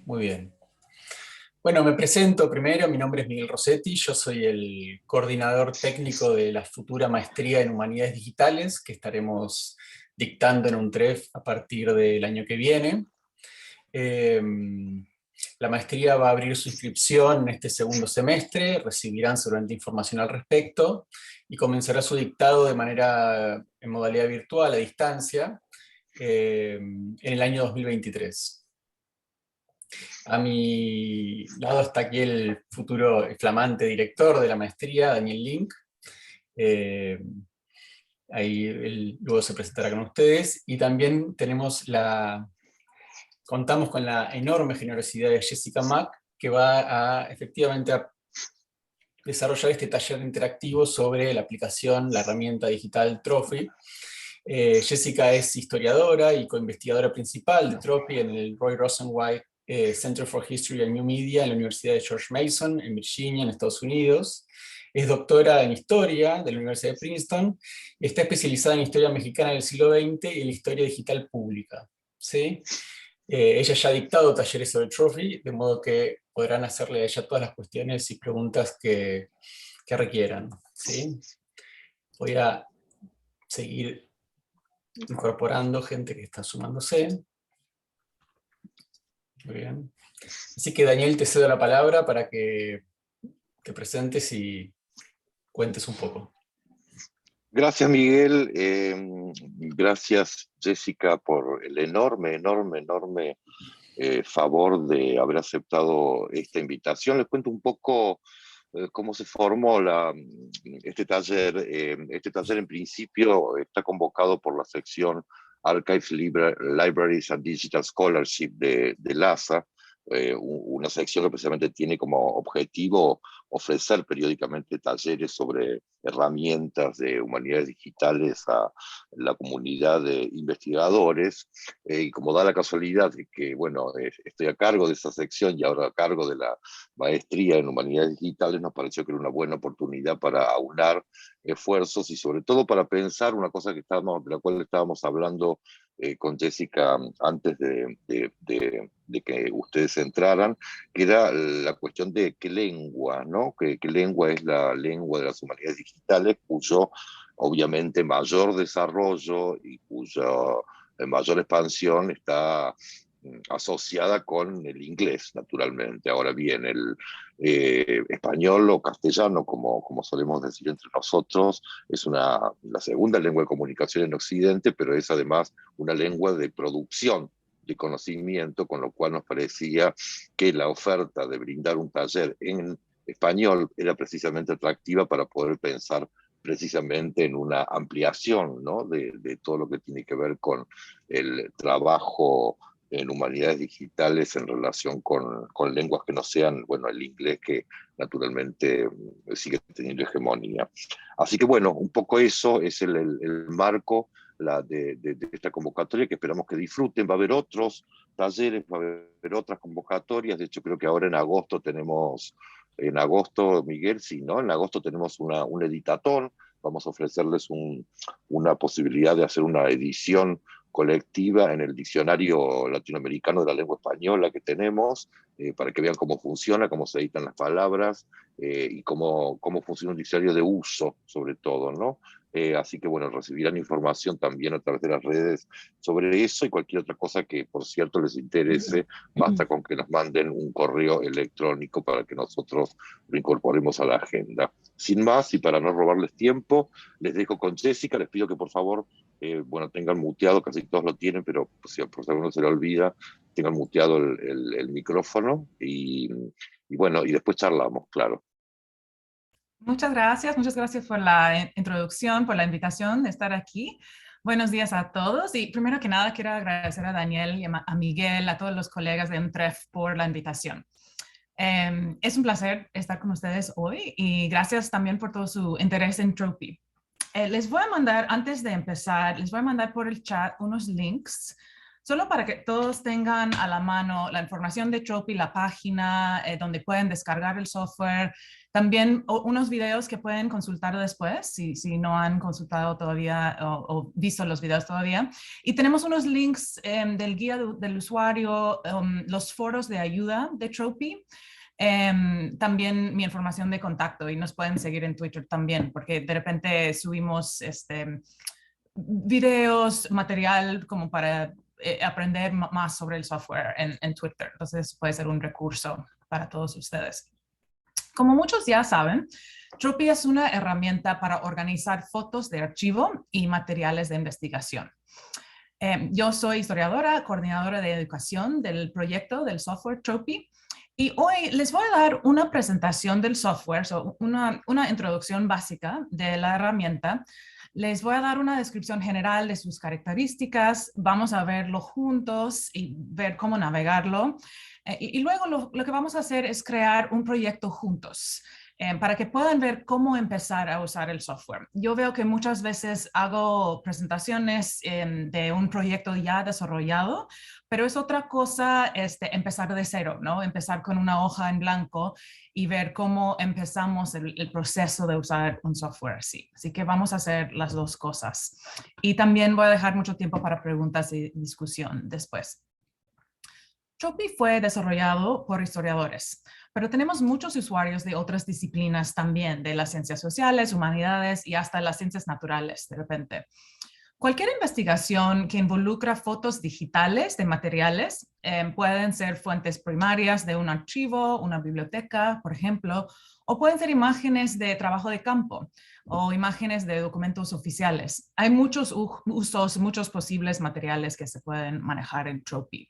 Muy bien. Bueno, me presento primero, mi nombre es Miguel Rossetti, yo soy el coordinador técnico de la futura maestría en Humanidades Digitales que estaremos dictando en UNTREF a partir del año que viene. La maestría va a abrir su inscripción en este segundo semestre, recibirán seguramente información al respecto y comenzará su dictado en modalidad virtual, a distancia, en el año 2023. A mi lado está aquí el futuro flamante director de la maestría, Daniel Link. Ahí él luego se presentará con ustedes. Y también contamos con la enorme generosidad de Jessica Mack, que va a efectivamente a desarrollar este taller interactivo sobre la aplicación, la herramienta digital Trophy. Jessica es historiadora y coinvestigadora principal de Trophy en el Roy Rosenzweig Center for History and New Media en la Universidad de George Mason, en Virginia, en Estados Unidos. Es doctora en Historia de la Universidad de Princeton y está especializada en Historia Mexicana del siglo XX y en la Historia Digital Pública. ¿Sí? Ella ya ha dictado talleres sobre Trophy, de modo que podrán hacerle a ella todas las cuestiones y preguntas que requieran. ¿Sí? Voy a seguir incorporando gente que está sumándose. Muy bien. Así que Daniel, te cedo la palabra para que te presentes y cuentes un poco. Gracias, Miguel. Gracias, Jessica, por el enorme favor de haber aceptado esta invitación. Les cuento un poco cómo se formó este taller. Este taller, en principio, está convocado por la sección Archives, Libraries and Digital Scholarship de LASA, una sección que precisamente tiene como objetivo ofrecer periódicamente talleres sobre herramientas de humanidades digitales a la comunidad de investigadores, y como da la casualidad de que, bueno, estoy a cargo de esa sección y ahora a cargo de la maestría en humanidades digitales, nos pareció que era una buena oportunidad para aunar esfuerzos y sobre todo para pensar una cosa de la cual estábamos hablando con Jessica antes de que ustedes entraran, que era la cuestión de qué lengua, ¿no? ¿Qué lengua es la lengua de las humanidades digitales, cuyo obviamente mayor desarrollo y cuya mayor expansión está asociada con el inglés, naturalmente. Ahora bien, el español o castellano, como solemos decir entre nosotros, es la segunda lengua de comunicación en Occidente, pero es además una lengua de producción de conocimiento, con lo cual nos parecía que la oferta de brindar un taller en español era precisamente atractiva para poder pensar precisamente en una ampliación, ¿no? de todo lo que tiene que ver con el trabajo en humanidades digitales en relación con lenguas que no sean, bueno, el inglés, que naturalmente sigue teniendo hegemonía. Así que bueno, un poco eso es el marco de esta convocatoria, que esperamos que disfruten. Va a haber otros talleres, va a haber otras convocatorias. De hecho, creo que ahora en agosto, Miguel, sí, ¿no? En agosto tenemos un editatón. Vamos a ofrecerles una posibilidad de hacer una edición colectiva en el diccionario latinoamericano de la lengua española que tenemos, para que vean cómo funciona, cómo se editan las palabras, y cómo funciona un diccionario de uso, sobre todo, ¿no? Así que bueno, recibirán información también a través de las redes sobre eso y cualquier otra cosa que, por cierto, les interese. Basta con que nos manden un correo electrónico para que nosotros lo incorporemos a la agenda. Sin más, y para no robarles tiempo, les dejo con Jessica. Les pido que por favor, bueno, tengan muteado, casi todos lo tienen, pero pues, si por si alguno se le olvida, tengan muteado el micrófono y bueno, y después charlamos, claro. Muchas gracias por la introducción, por la invitación de estar aquí. Buenos días a todos y primero que nada quiero agradecer a Daniel y a Miguel, a todos los colegas de UNTREF por la invitación. Es un placer estar con ustedes hoy y gracias también por todo su interés en Trophy. Les voy a mandar, antes de empezar, les voy a mandar por el chat unos links, solo para que todos tengan a la mano la información de Trophy, la página donde pueden descargar el software. También unos videos que pueden consultar después, si no han consultado todavía o visto los videos todavía. Y tenemos unos links del guía del usuario, los foros de ayuda de Tropy. También mi información de contacto, y nos pueden seguir en Twitter también, porque de repente subimos videos, material como para aprender más sobre el software en Twitter. Entonces puede ser un recurso para todos ustedes. Como muchos ya saben, Tropy es una herramienta para organizar fotos de archivo y materiales de investigación. Yo soy historiadora, coordinadora de educación del proyecto del software Tropy, y hoy les voy a dar una presentación del software, una introducción básica de la herramienta. Les voy a dar una descripción general de sus características, vamos a verlo juntos y ver cómo navegarlo. Y luego lo que vamos a hacer es crear un proyecto juntos para que puedan ver cómo empezar a usar el software. Yo veo que muchas veces hago presentaciones de un proyecto ya desarrollado, pero es otra cosa empezar de cero, ¿no? Empezar con una hoja en blanco y ver cómo empezamos el proceso de usar un software así. Así que vamos a hacer las dos cosas. Y también voy a dejar mucho tiempo para preguntas y discusión después. Tropy fue desarrollado por historiadores, pero tenemos muchos usuarios de otras disciplinas también, de las ciencias sociales, humanidades y hasta las ciencias naturales, de repente. Cualquier investigación que involucra fotos digitales de materiales pueden ser fuentes primarias de un archivo, una biblioteca, por ejemplo, o pueden ser imágenes de trabajo de campo o imágenes de documentos oficiales. Hay muchos usos, muchos posibles materiales que se pueden manejar en Tropy.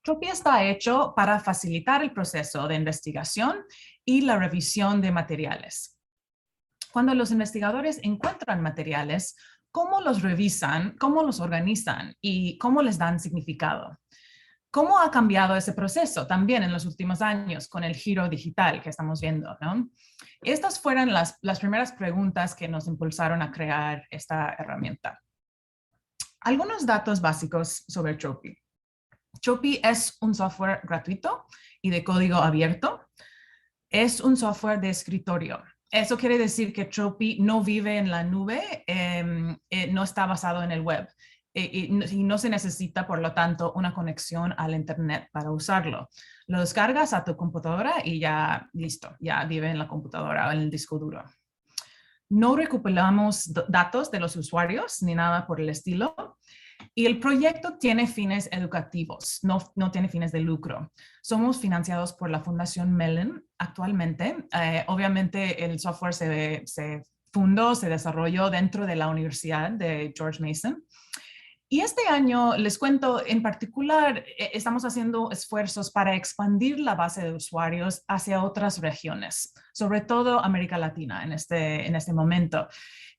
Tropy está hecho para facilitar el proceso de investigación y la revisión de materiales. Cuando los investigadores encuentran materiales, ¿cómo los revisan, cómo los organizan y cómo les dan significado? ¿Cómo ha cambiado ese proceso también en los últimos años con el giro digital que estamos viendo, ¿no? Estas fueron las primeras preguntas que nos impulsaron a crear esta herramienta. Algunos datos básicos sobre Tropy. Tropy es un software gratuito y de código abierto. Es un software de escritorio. Eso quiere decir que Tropy no vive en la nube, no está basado en el web y no se necesita, por lo tanto, una conexión al Internet para usarlo. Lo descargas a tu computadora y ya listo, ya vive en la computadora o en el disco duro. No recuperamos datos de los usuarios ni nada por el estilo. Y el proyecto tiene fines educativos, no tiene fines de lucro. Somos financiados por la Fundación Mellon actualmente. Obviamente el software se fundó, se desarrolló dentro de la Universidad de George Mason. Y este año, les cuento, en particular, estamos haciendo esfuerzos para expandir la base de usuarios hacia otras regiones, sobre todo América Latina en este momento.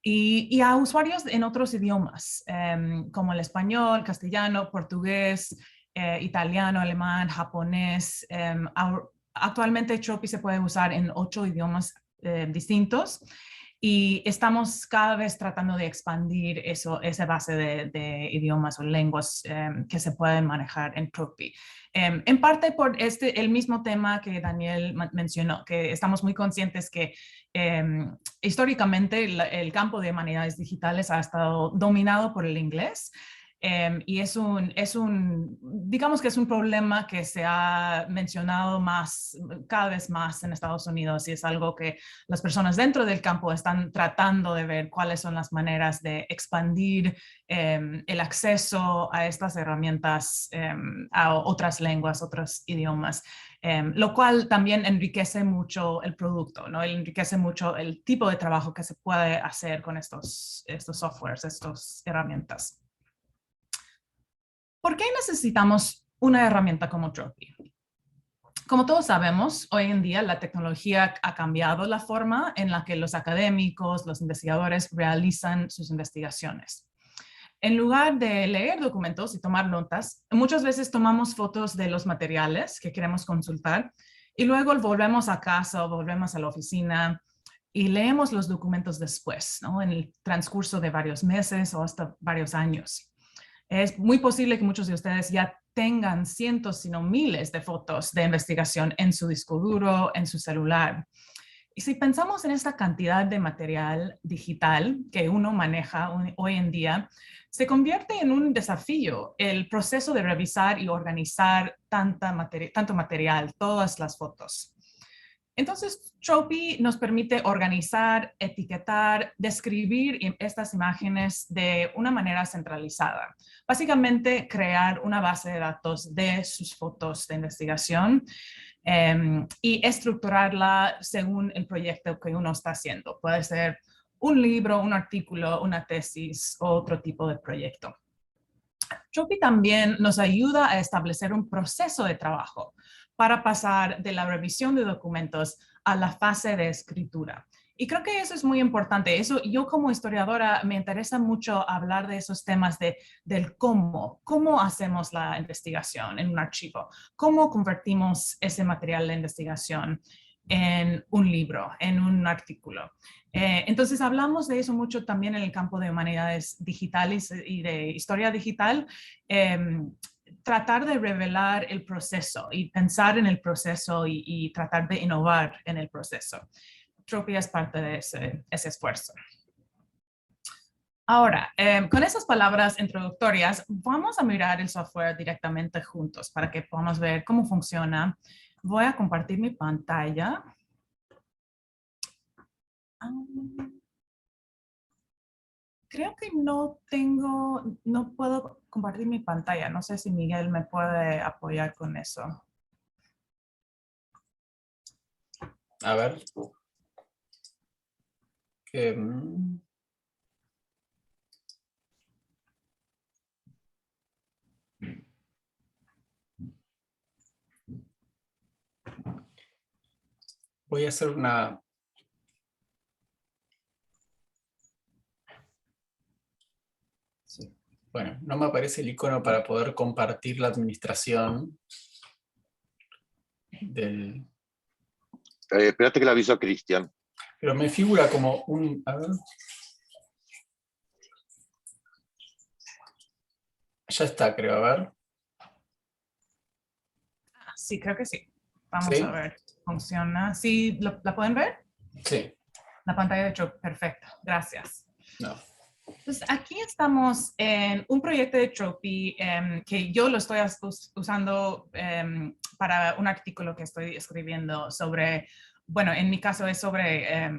Y a usuarios en otros idiomas, como el español, castellano, portugués, italiano, alemán, japonés. Actualmente Tropy se puede usar en 8 idiomas distintos y estamos cada vez tratando de expandir esa base de idiomas o lenguas que se pueden manejar en Tropy. En parte por el mismo tema que Daniel mencionó, que estamos muy conscientes que históricamente el campo de humanidades digitales ha estado dominado por el inglés. Y digamos que es un problema que se ha mencionado cada vez más en Estados Unidos, y es algo que las personas dentro del campo están tratando de ver cuáles son las maneras de expandir el acceso a estas herramientas, a otras lenguas, otros idiomas, lo cual también enriquece mucho el producto, ¿no? Enriquece mucho el tipo de trabajo que se puede hacer con estos softwares, estas herramientas. ¿Por qué necesitamos una herramienta como Tropy? Como todos sabemos, hoy en día la tecnología ha cambiado la forma en la que los académicos, los investigadores realizan sus investigaciones. En lugar de leer documentos y tomar notas, muchas veces tomamos fotos de los materiales que queremos consultar y luego volvemos a casa o volvemos a la oficina y leemos los documentos después, ¿no? En el transcurso de varios meses o hasta varios años. Es muy posible que muchos de ustedes ya tengan cientos, si no miles de fotos de investigación en su disco duro, en su celular. Y si pensamos en esta cantidad de material digital que uno maneja hoy en día, se convierte en un desafío el proceso de revisar y organizar tanto material, todas las fotos. Entonces, Tropy nos permite organizar, etiquetar, describir estas imágenes de una manera centralizada. Básicamente, crear una base de datos de sus fotos de investigación y estructurarla según el proyecto que uno está haciendo. Puede ser un libro, un artículo, una tesis o otro tipo de proyecto. Tropy también nos ayuda a establecer un proceso de trabajo para pasar de la revisión de documentos a la fase de escritura. Y creo que eso es muy importante. Yo como historiadora me interesa mucho hablar de esos temas del cómo hacemos la investigación en un archivo, cómo convertimos ese material de investigación en un libro, en un artículo. Entonces hablamos de eso mucho también en el campo de humanidades digitales y de historia digital. Tratar de revelar el proceso y pensar en el proceso y tratar de innovar en el proceso. Tropy es parte de ese esfuerzo. Ahora, con esas palabras introductorias, vamos a mirar el software directamente juntos para que podamos ver cómo funciona. Voy a compartir mi pantalla. Creo que no puedo compartir mi pantalla. No sé si Miguel me puede apoyar con eso. A ver. Voy a hacer una... Sí. Bueno, no me aparece el icono para poder compartir la administración del... Espérate que le aviso a Cristian. Pero me figura como un... A ver. Ya está, creo, a ver. Sí, creo que sí. Vamos ¿Sí? a ver. ¿Funciona? ¿Sí? ¿La pueden ver? Sí. La pantalla de hecho, perfecto. Gracias. No. Pues aquí estamos en un proyecto de Tropy que yo lo estoy usando para un artículo que estoy escribiendo sobre, bueno, en mi caso es sobre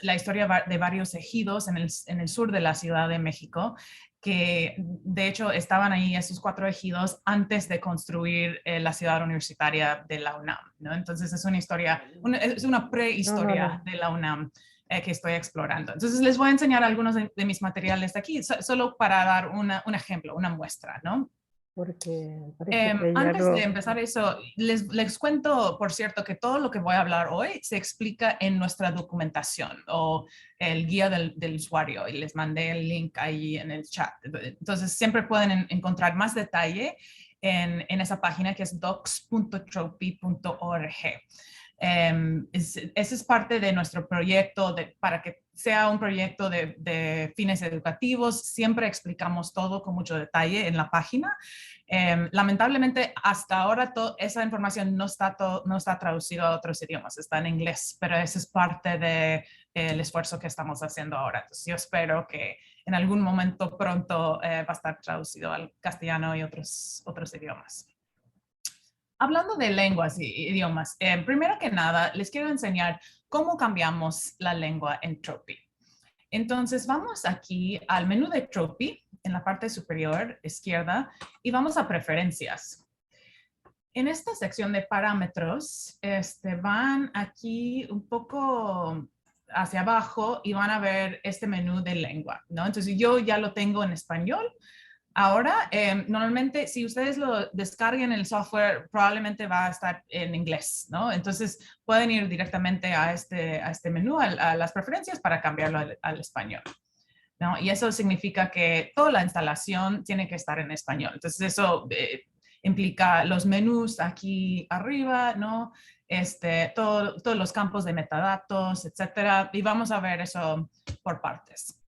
la historia de varios ejidos en el sur de la Ciudad de México, que de hecho estaban ahí esos 4 ejidos antes de construir la ciudad universitaria de la UNAM, ¿no? Entonces es una historia, es una prehistoria de la UNAM. Que estoy explorando. Entonces les voy a enseñar algunos de mis materiales de aquí, solo para dar un ejemplo, una muestra, ¿no? Porque parece que antes de empezar eso, les cuento, por cierto, que todo lo que voy a hablar hoy se explica en nuestra documentación o el guía del usuario, y les mandé el link ahí en el chat. Entonces siempre pueden encontrar más detalle en esa página que es docs.tropy.org. Ese es parte de nuestro proyecto, para que sea un proyecto de fines educativos. Siempre explicamos todo con mucho detalle en la página. Lamentablemente, hasta ahora esa información no está traducida a otros idiomas, está en inglés, pero eso es parte del esfuerzo que estamos haciendo ahora. Entonces, yo espero que en algún momento pronto va a estar traducido al castellano y otros idiomas. Hablando de lenguas y idiomas, primero que nada, les quiero enseñar cómo cambiamos la lengua en Tropy. Entonces, vamos aquí al menú de Tropy, en la parte superior izquierda, y vamos a preferencias. En esta sección de parámetros, van aquí un poco hacia abajo y van a ver este menú de lengua, ¿no? Entonces, yo ya lo tengo en español. Ahora, normalmente, si ustedes lo descarguen el software, probablemente va a estar en inglés, ¿no? Entonces, pueden ir directamente a este menú, a las preferencias, para cambiarlo al español, ¿no? Y eso significa que toda la instalación tiene que estar en español. Entonces, eso implica los menús aquí arriba, ¿no? Todos los campos de metadatos, etcétera. Y vamos a ver eso por partes.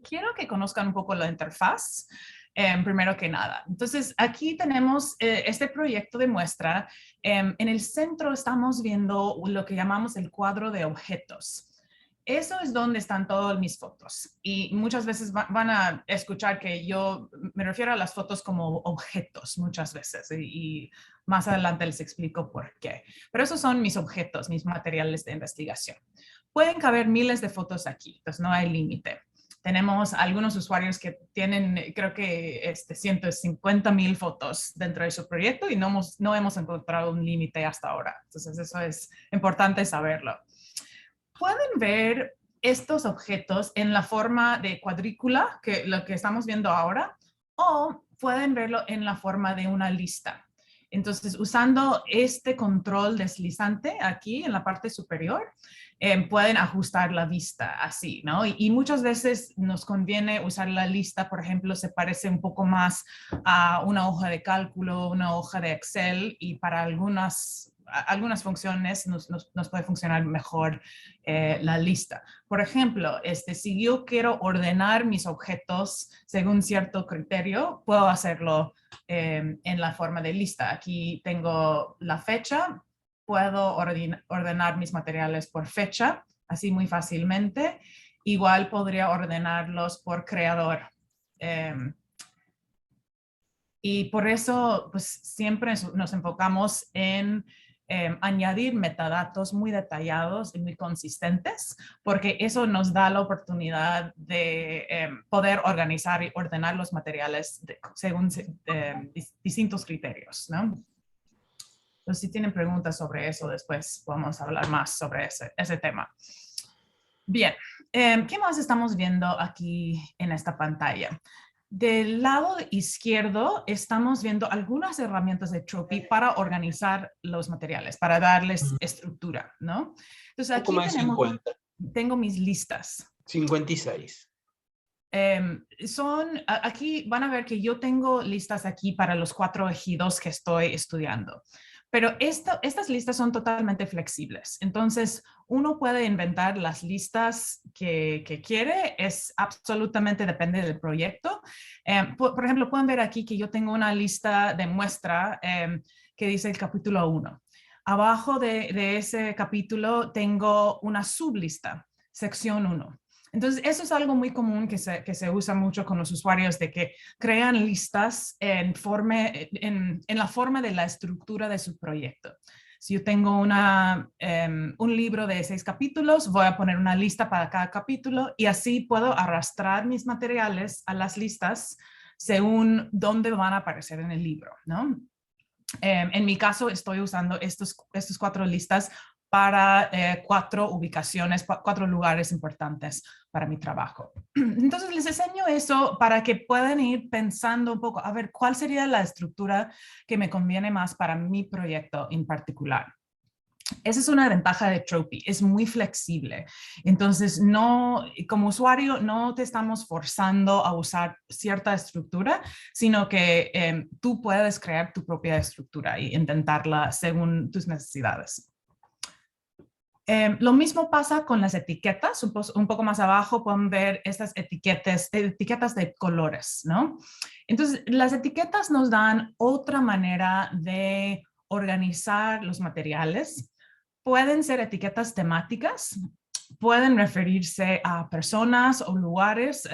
Quiero que conozcan un poco la interfaz. primero que nada. Entonces, aquí tenemos este proyecto de muestra. En el centro estamos viendo lo que llamamos el cuadro de objetos. Eso es donde están todas mis fotos. Y muchas veces van a escuchar que yo me refiero a las fotos como objetos muchas veces. Y más adelante les explico por qué. Pero esos son mis objetos, mis materiales de investigación. Pueden caber miles de fotos aquí, entonces no hay límite. Tenemos algunos usuarios que tienen, creo que 150,000 fotos dentro de su proyecto y no hemos encontrado un límite hasta ahora. Entonces eso es importante saberlo. Pueden ver estos objetos en la forma de cuadrícula, que lo que estamos viendo ahora, o pueden verlo en la forma de una lista. Entonces, usando este control deslizante aquí en la parte superior, pueden ajustar la vista así, ¿no? Y muchas veces nos conviene usar la lista, por ejemplo, se parece un poco más a una hoja de cálculo, una hoja de Excel, y para algunas funciones nos puede funcionar mejor la lista. Por ejemplo, si yo quiero ordenar mis objetos según cierto criterio, puedo hacerlo en la forma de lista. Aquí tengo la fecha, puedo ordenar mis materiales por fecha, así muy fácilmente. Igual podría ordenarlos por creador. Y por eso, pues siempre nos enfocamos en añadir metadatos muy detallados y muy consistentes, porque eso nos da la oportunidad de poder organizar y ordenar los materiales según distintos criterios, ¿no? Entonces, si tienen preguntas sobre eso, después podemos hablar más sobre ese tema. Bien, ¿qué más estamos viendo aquí en esta pantalla? Del lado izquierdo estamos viendo algunas herramientas de Tropy para organizar los materiales, para darles estructura, ¿no? Entonces aquí tengo mis listas. 56. Aquí van a ver que yo tengo listas aquí para los 4 ejidos que estoy estudiando. Pero estas listas son totalmente flexibles. Entonces, uno puede inventar las listas que quiere. Es absolutamente depende del proyecto. Por ejemplo, pueden ver aquí que yo tengo una lista de muestra que dice el capítulo 1. Abajo de ese capítulo tengo una sublista, sección 1. Entonces, eso es algo muy común que se usa mucho con los usuarios, de que crean listas en la forma de la estructura de su proyecto. Si yo tengo un libro de 6 capítulos, voy a poner una lista para cada capítulo y así puedo arrastrar mis materiales a las listas según dónde van a aparecer en el libro, ¿no? En mi caso, estoy usando estos 4 listas para 4 ubicaciones, 4 lugares importantes para mi trabajo. Entonces les enseño eso para que puedan ir pensando un poco, a ver, ¿cuál sería la estructura que me conviene más para mi proyecto en particular? Esa es una ventaja de Tropy, es muy flexible. Entonces, como usuario, no te estamos forzando a usar cierta estructura, sino que tú puedes crear tu propia estructura y intentarla según tus necesidades. Lo mismo pasa con las etiquetas. Un poco más abajo pueden ver estas etiquetas de colores, ¿no? Entonces, las etiquetas nos dan otra manera de organizar los materiales. Pueden ser etiquetas temáticas, pueden referirse a personas o lugares.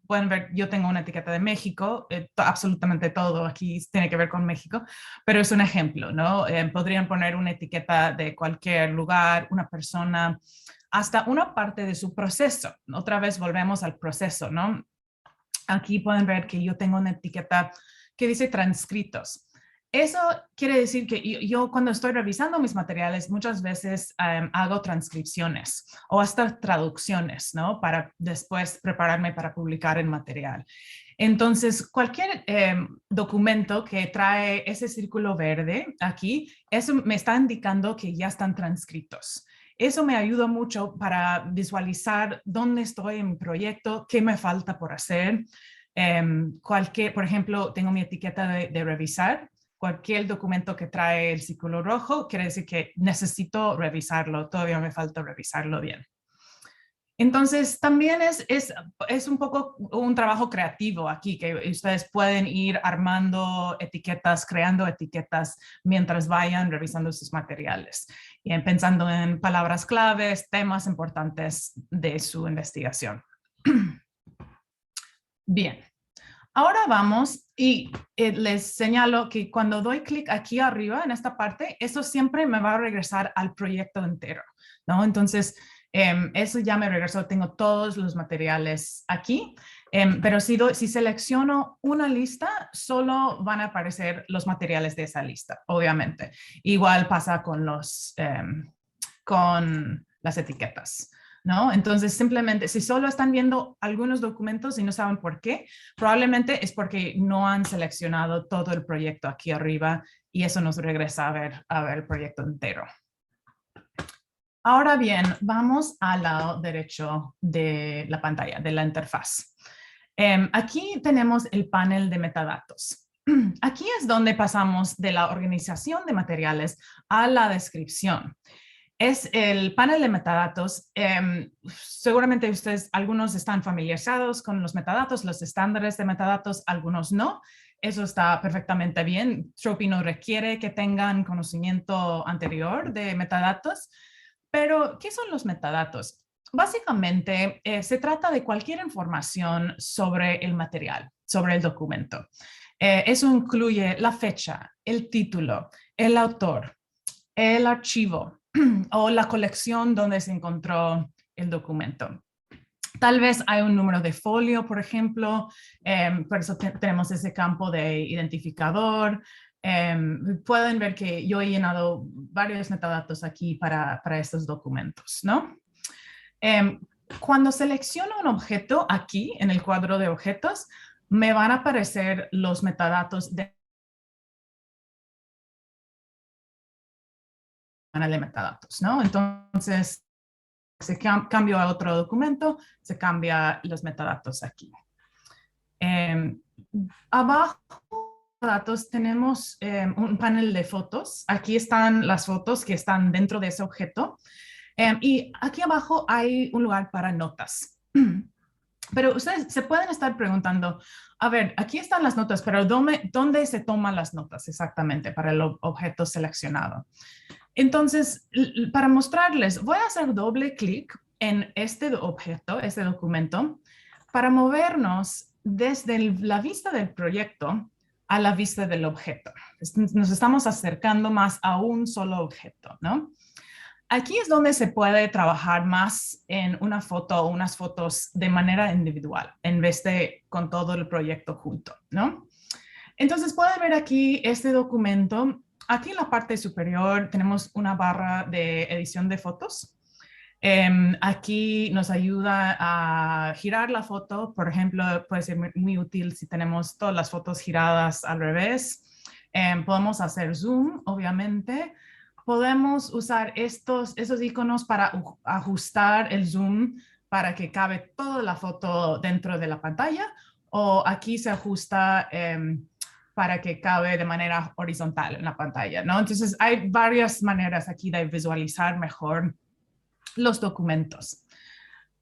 Pueden ver, yo tengo una etiqueta de México, absolutamente todo aquí tiene que ver con México, pero es un ejemplo, ¿no? Podrían poner una etiqueta de cualquier lugar, una persona, hasta una parte de su proceso. Otra vez volvemos al proceso, ¿no? Aquí pueden ver que yo tengo una etiqueta que dice transcritos. Eso quiere decir que yo cuando estoy revisando mis materiales muchas veces hago transcripciones o hasta traducciones, ¿no? Para después prepararme para publicar el material. Entonces, cualquier documento que trae ese círculo verde aquí, eso me está indicando que ya están transcritos. Eso me ayuda mucho para visualizar dónde estoy en mi proyecto, qué me falta por hacer. Por ejemplo, tengo mi etiqueta de revisar. Cualquier documento que trae el círculo rojo quiere decir que necesito revisarlo, todavía me falta revisarlo bien. Entonces, también es un poco un trabajo creativo aquí, que ustedes pueden ir armando etiquetas, creando etiquetas mientras vayan revisando sus materiales y pensando en palabras claves, temas importantes de su investigación. Bien. Ahora vamos y les señalo que cuando doy clic aquí arriba en esta parte, eso siempre me va a regresar al proyecto entero, ¿no? Entonces, eso ya me regresó, tengo todos los materiales aquí, pero si selecciono una lista, solo van a aparecer los materiales de esa lista, obviamente. Igual pasa con las etiquetas, ¿no? Entonces, simplemente, si solo están viendo algunos documentos y no saben por qué, probablemente es porque no han seleccionado todo el proyecto aquí arriba y eso nos regresa a ver el proyecto entero. Ahora bien, vamos al lado derecho de la pantalla, de la interfaz. Aquí tenemos el panel de metadatos. Aquí es donde pasamos de la organización de materiales a la descripción. Es el panel de metadatos. Seguramente ustedes, algunos están familiarizados con los metadatos, los estándares de metadatos, algunos no. Eso está perfectamente bien. Tropy no requiere que tengan conocimiento anterior de metadatos. Pero, ¿qué son los metadatos? Básicamente, se trata de cualquier información sobre el material, sobre el documento. Eso incluye la fecha, el título, el autor, el archivo o la colección donde se encontró el documento. Tal vez hay un número de folio, por ejemplo, por eso tenemos ese campo de identificador. Pueden ver que yo he llenado varios metadatos aquí para estos documentos, ¿no? Cuando selecciono un objeto aquí en el cuadro de objetos, me van a aparecer los metadatos de metadatos, ¿no? Entonces, se cambio a otro documento, se cambia los metadatos aquí. Abajo de datos tenemos un panel de fotos. Aquí están las fotos que están dentro de ese objeto. Y aquí abajo hay un lugar para notas. Pero ustedes se pueden estar preguntando, a ver, aquí están las notas, pero ¿dónde se toman las notas exactamente para el objeto seleccionado? Entonces, para mostrarles, voy a hacer doble clic en este objeto, este documento, para movernos desde la vista del proyecto a la vista del objeto. Nos estamos acercando más a un solo objeto, ¿no? Aquí es donde se puede trabajar más en una foto o unas fotos de manera individual, en vez de con todo el proyecto junto, ¿no? Entonces, pueden ver aquí este documento. Aquí en la parte superior tenemos una barra de edición de fotos. Aquí nos ayuda a girar la foto. Por ejemplo, puede ser muy útil si tenemos todas las fotos giradas al revés. Podemos hacer zoom, obviamente. Podemos usar esos iconos para ajustar el zoom para que cabe toda la foto dentro de la pantalla. O aquí se ajusta para que cabe de manera horizontal en la pantalla, ¿no? Entonces, hay varias maneras aquí de visualizar mejor los documentos.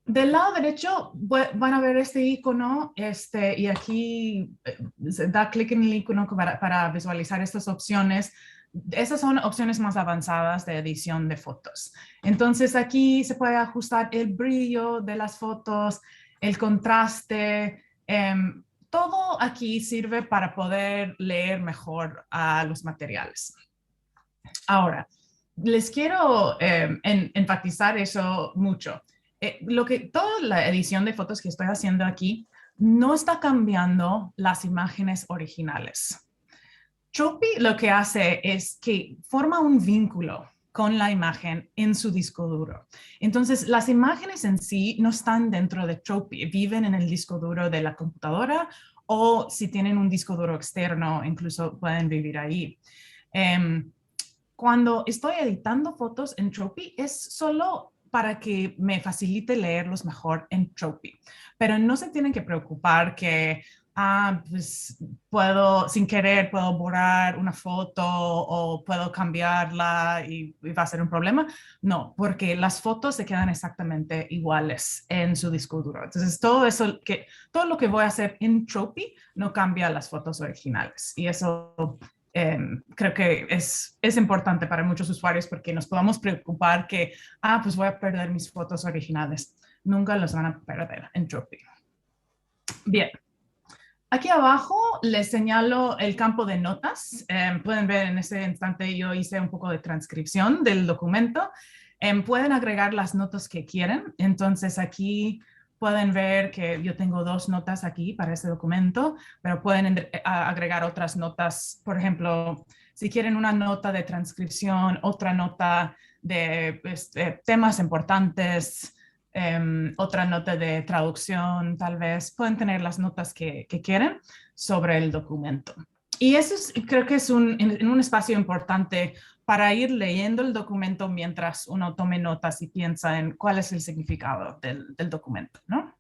Del lado derecho van a ver este icono y aquí se da clic en el icono para visualizar estas opciones. Esas son opciones más avanzadas de edición de fotos. Entonces, aquí se puede ajustar el brillo de las fotos, el contraste, todo aquí sirve para poder leer mejor a los materiales. Ahora, les quiero enfatizar eso mucho. Toda la edición de fotos que estoy haciendo aquí no está cambiando las imágenes originales. Tropy lo que hace es que forma un vínculo con la imagen en su disco duro. Entonces, las imágenes en sí no están dentro de Tropy, viven en el disco duro de la computadora o si tienen un disco duro externo, incluso pueden vivir ahí. Cuando estoy editando fotos en Tropy es solo para que me facilite leerlos mejor en Tropy, pero no se tienen que preocupar que pues puedo, sin querer, puedo borrar una foto o puedo cambiarla y va a ser un problema. No, porque las fotos se quedan exactamente iguales en su disco duro. Entonces, todo lo que voy a hacer en Tropy no cambia las fotos originales. Y eso creo que es importante para muchos usuarios porque nos podemos preocupar que, pues voy a perder mis fotos originales. Nunca los van a perder en Tropy. Bien. Aquí abajo les señalo el campo de notas. Pueden ver en ese instante yo hice un poco de transcripción del documento. Pueden agregar las notas que quieren. Entonces aquí pueden ver que yo tengo 2 notas aquí para este documento, pero pueden agregar otras notas. Por ejemplo, si quieren una nota de transcripción, otra nota de temas importantes, otra nota de traducción, tal vez pueden tener las notas que quieren sobre el documento. Y eso creo que es en un espacio importante para ir leyendo el documento mientras uno tome notas y piensa en cuál es el significado del documento, ¿no?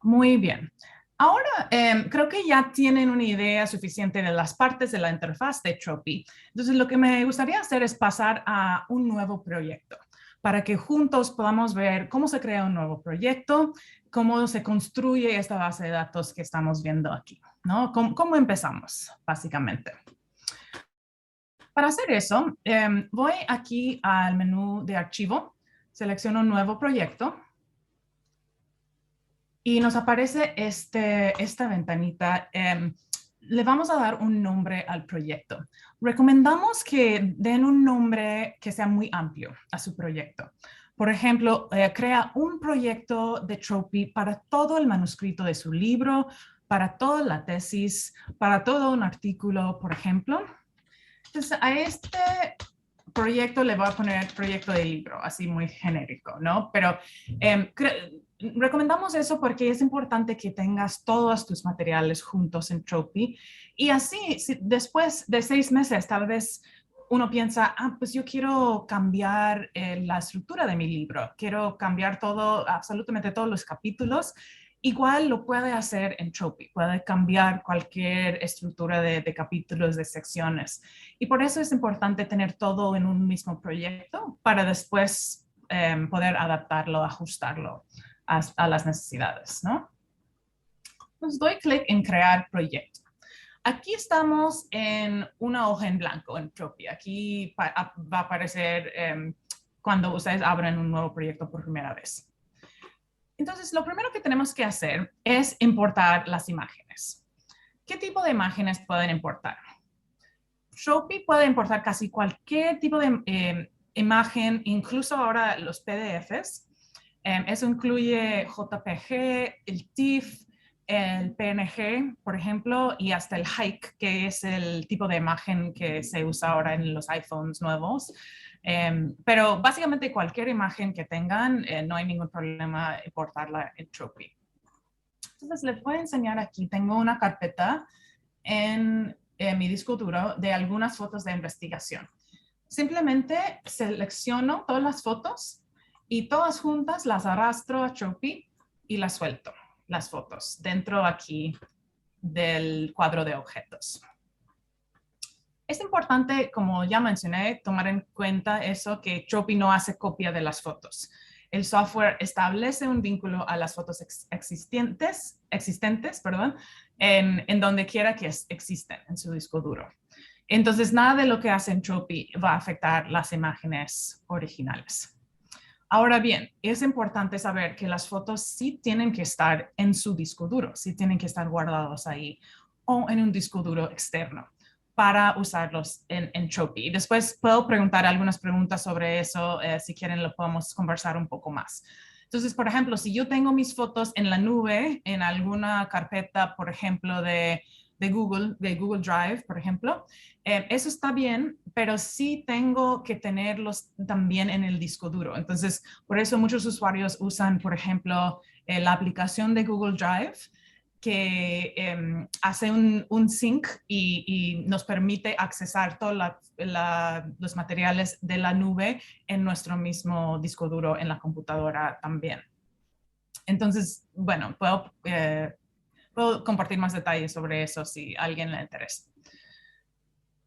Muy bien. Ahora, creo que ya tienen una idea suficiente de las partes de la interfaz de Tropy. Entonces, lo que me gustaría hacer es pasar a un nuevo proyecto, para que juntos podamos ver cómo se crea un nuevo proyecto, cómo se construye esta base de datos que estamos viendo aquí, ¿no? ¿Cómo empezamos, básicamente? Para hacer eso, voy aquí al menú de archivo, selecciono un nuevo proyecto y nos aparece esta ventanita. Le vamos a dar un nombre al proyecto. Recomendamos que den un nombre que sea muy amplio a su proyecto. Por ejemplo, crea un proyecto de Tropy para todo el manuscrito de su libro, para toda la tesis, para todo un artículo, por ejemplo. Entonces, a este proyecto le voy a poner proyecto de libro, así muy genérico, ¿no? Pero recomendamos eso porque es importante que tengas todos tus materiales juntos en Tropy y así después de 6 meses tal vez uno piensa, pues yo quiero cambiar la estructura de mi libro, quiero cambiar todo, absolutamente todos los capítulos. Igual lo puede hacer en Tropy, puede cambiar cualquier estructura de capítulos, de secciones. Y por eso es importante tener todo en un mismo proyecto para después poder adaptarlo, ajustarlo a las necesidades, ¿no? Entonces doy clic en crear proyecto. Aquí estamos en una hoja en blanco en Tropy. Aquí va a aparecer cuando ustedes abren un nuevo proyecto por primera vez. Entonces, lo primero que tenemos que hacer es importar las imágenes. ¿Qué tipo de imágenes pueden importar? Tropy puede importar casi cualquier tipo de imagen, incluso ahora los PDFs. Eso incluye JPG, el TIFF, el PNG, por ejemplo, y hasta el HEIC, que es el tipo de imagen que se usa ahora en los iPhones nuevos. Pero básicamente cualquier imagen que tengan, no hay ningún problema importarla en Tropy. Entonces les voy a enseñar aquí, tengo una carpeta en mi disco duro de algunas fotos de investigación. Simplemente selecciono todas las fotos y todas juntas las arrastro a Tropy y las suelto, las fotos, dentro aquí del cuadro de objetos. Es importante, como ya mencioné, tomar en cuenta eso que Tropy no hace copia de las fotos. El software establece un vínculo a las fotos existentes, en donde quiera que existen en su disco duro. Entonces, nada de lo que hace en Tropy va a afectar las imágenes originales. Ahora bien, es importante saber que las fotos sí tienen que estar en su disco duro, sí tienen que estar guardados ahí o en un disco duro externo para usarlos en Tropy. Después puedo preguntar algunas preguntas sobre eso, si quieren lo podemos conversar un poco más. Entonces, por ejemplo, si yo tengo mis fotos en la nube, en alguna carpeta, por ejemplo, de Google Drive, por ejemplo, eso está bien, pero sí tengo que tenerlos también en el disco duro. Entonces, por eso muchos usuarios usan, por ejemplo, la aplicación de Google Drive, que hace un sync y nos permite accesar todos los materiales de la nube en nuestro mismo disco duro en la computadora también. Entonces, bueno, puedo puedo compartir más detalles sobre eso si a alguien le interesa.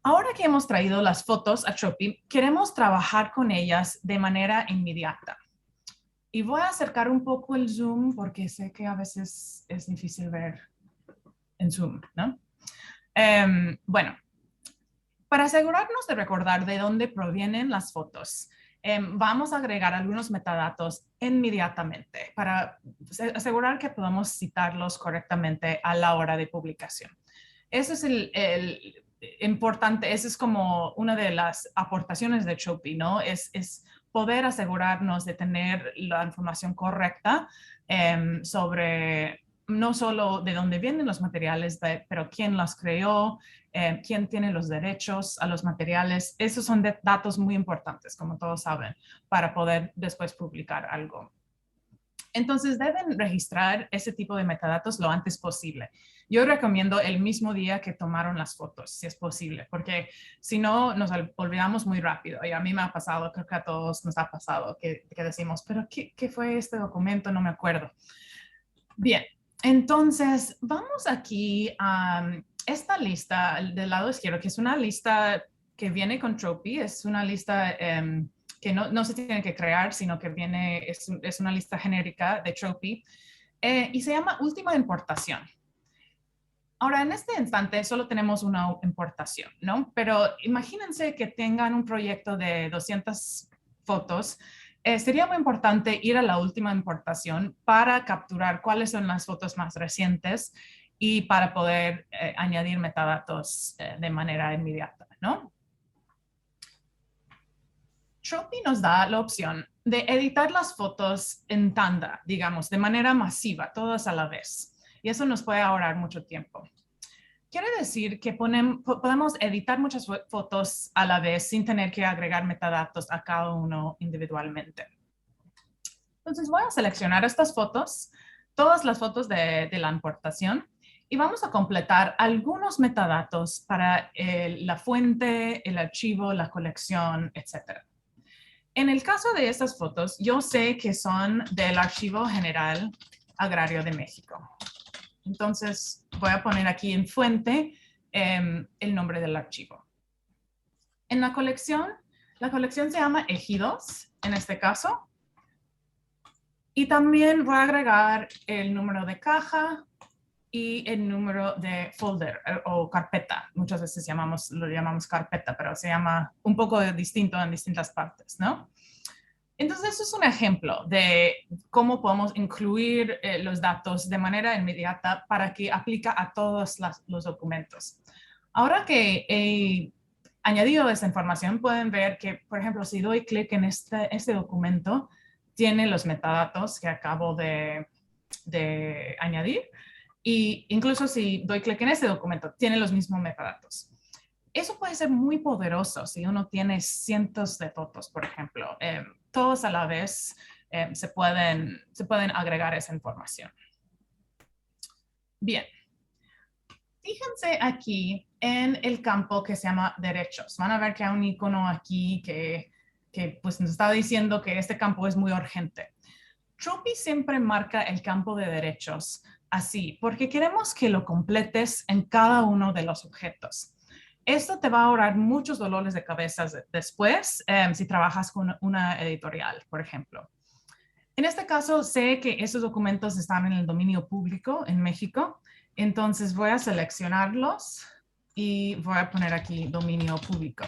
Ahora que hemos traído las fotos a Tropy, queremos trabajar con ellas de manera inmediata. Y voy a acercar un poco el zoom porque sé que a veces es difícil ver en zoom, ¿no? Bueno, para asegurarnos de recordar de dónde provienen las fotos, vamos a agregar algunos metadatos inmediatamente para asegurar que podamos citarlos correctamente a la hora de publicación. Eso es el importante, eso es como una de las aportaciones de Tropy, ¿no? Es poder asegurarnos de tener la información correcta sobre no solo de dónde vienen los materiales, pero quién los creó, quién tiene los derechos a los materiales. Esos son datos muy importantes, como todos saben, para poder después publicar algo. Entonces deben registrar ese tipo de metadatos lo antes posible. Yo recomiendo el mismo día que tomaron las fotos, si es posible, porque si no nos olvidamos muy rápido. Y a mí me ha pasado, creo que a todos nos ha pasado, que decimos, pero ¿qué fue este documento? No me acuerdo. Bien, entonces vamos aquí a esta lista del lado izquierdo, que es una lista que viene con Tropy, es una lista que no se tiene que crear, sino que es una lista genérica de Tropy y se llama última importación. Ahora, en este instante solo tenemos una importación, ¿no? Pero imagínense que tengan un proyecto de 200 fotos. Sería muy importante ir a la última importación para capturar cuáles son las fotos más recientes y para poder añadir metadatos de manera inmediata, ¿no? Tropy nos da la opción de editar las fotos en tanda, digamos, de manera masiva, todas a la vez. Y eso nos puede ahorrar mucho tiempo. Quiere decir que podemos editar muchas fotos a la vez sin tener que agregar metadatos a cada uno individualmente. Entonces voy a seleccionar estas fotos, todas las fotos de la importación, y vamos a completar algunos metadatos para la fuente, el archivo, la colección, etc. En el caso de estas fotos, yo sé que son del Archivo General Agrario de México. Entonces, voy a poner aquí en fuente el nombre del archivo. En la colección se llama Ejidos, en este caso. Y también voy a agregar el número de caja y el número de folder o carpeta. Muchas veces lo llamamos carpeta, pero se llama un poco distinto en distintas partes, ¿no? Entonces, eso es un ejemplo de cómo podemos incluir los datos de manera inmediata para que aplique a todos los documentos. Ahora que he añadido esa información, pueden ver que, por ejemplo, si doy clic en este documento, tiene los metadatos que acabo de añadir. Y incluso si doy clic en este documento, tiene los mismos metadatos. Eso puede ser muy poderoso si uno tiene cientos de fotos, por ejemplo. Todos a la vez se pueden agregar esa información. Bien. Fíjense aquí en el campo que se llama derechos. Van a ver que hay un icono aquí que pues nos está diciendo que este campo es muy urgente. Tropy siempre marca el campo de derechos así, porque queremos que lo completes en cada uno de los objetos. Esto te va a ahorrar muchos dolores de cabeza después si trabajas con una editorial, por ejemplo. En este caso, sé que estos documentos están en el dominio público en México, entonces voy a seleccionarlos y voy a poner aquí dominio público.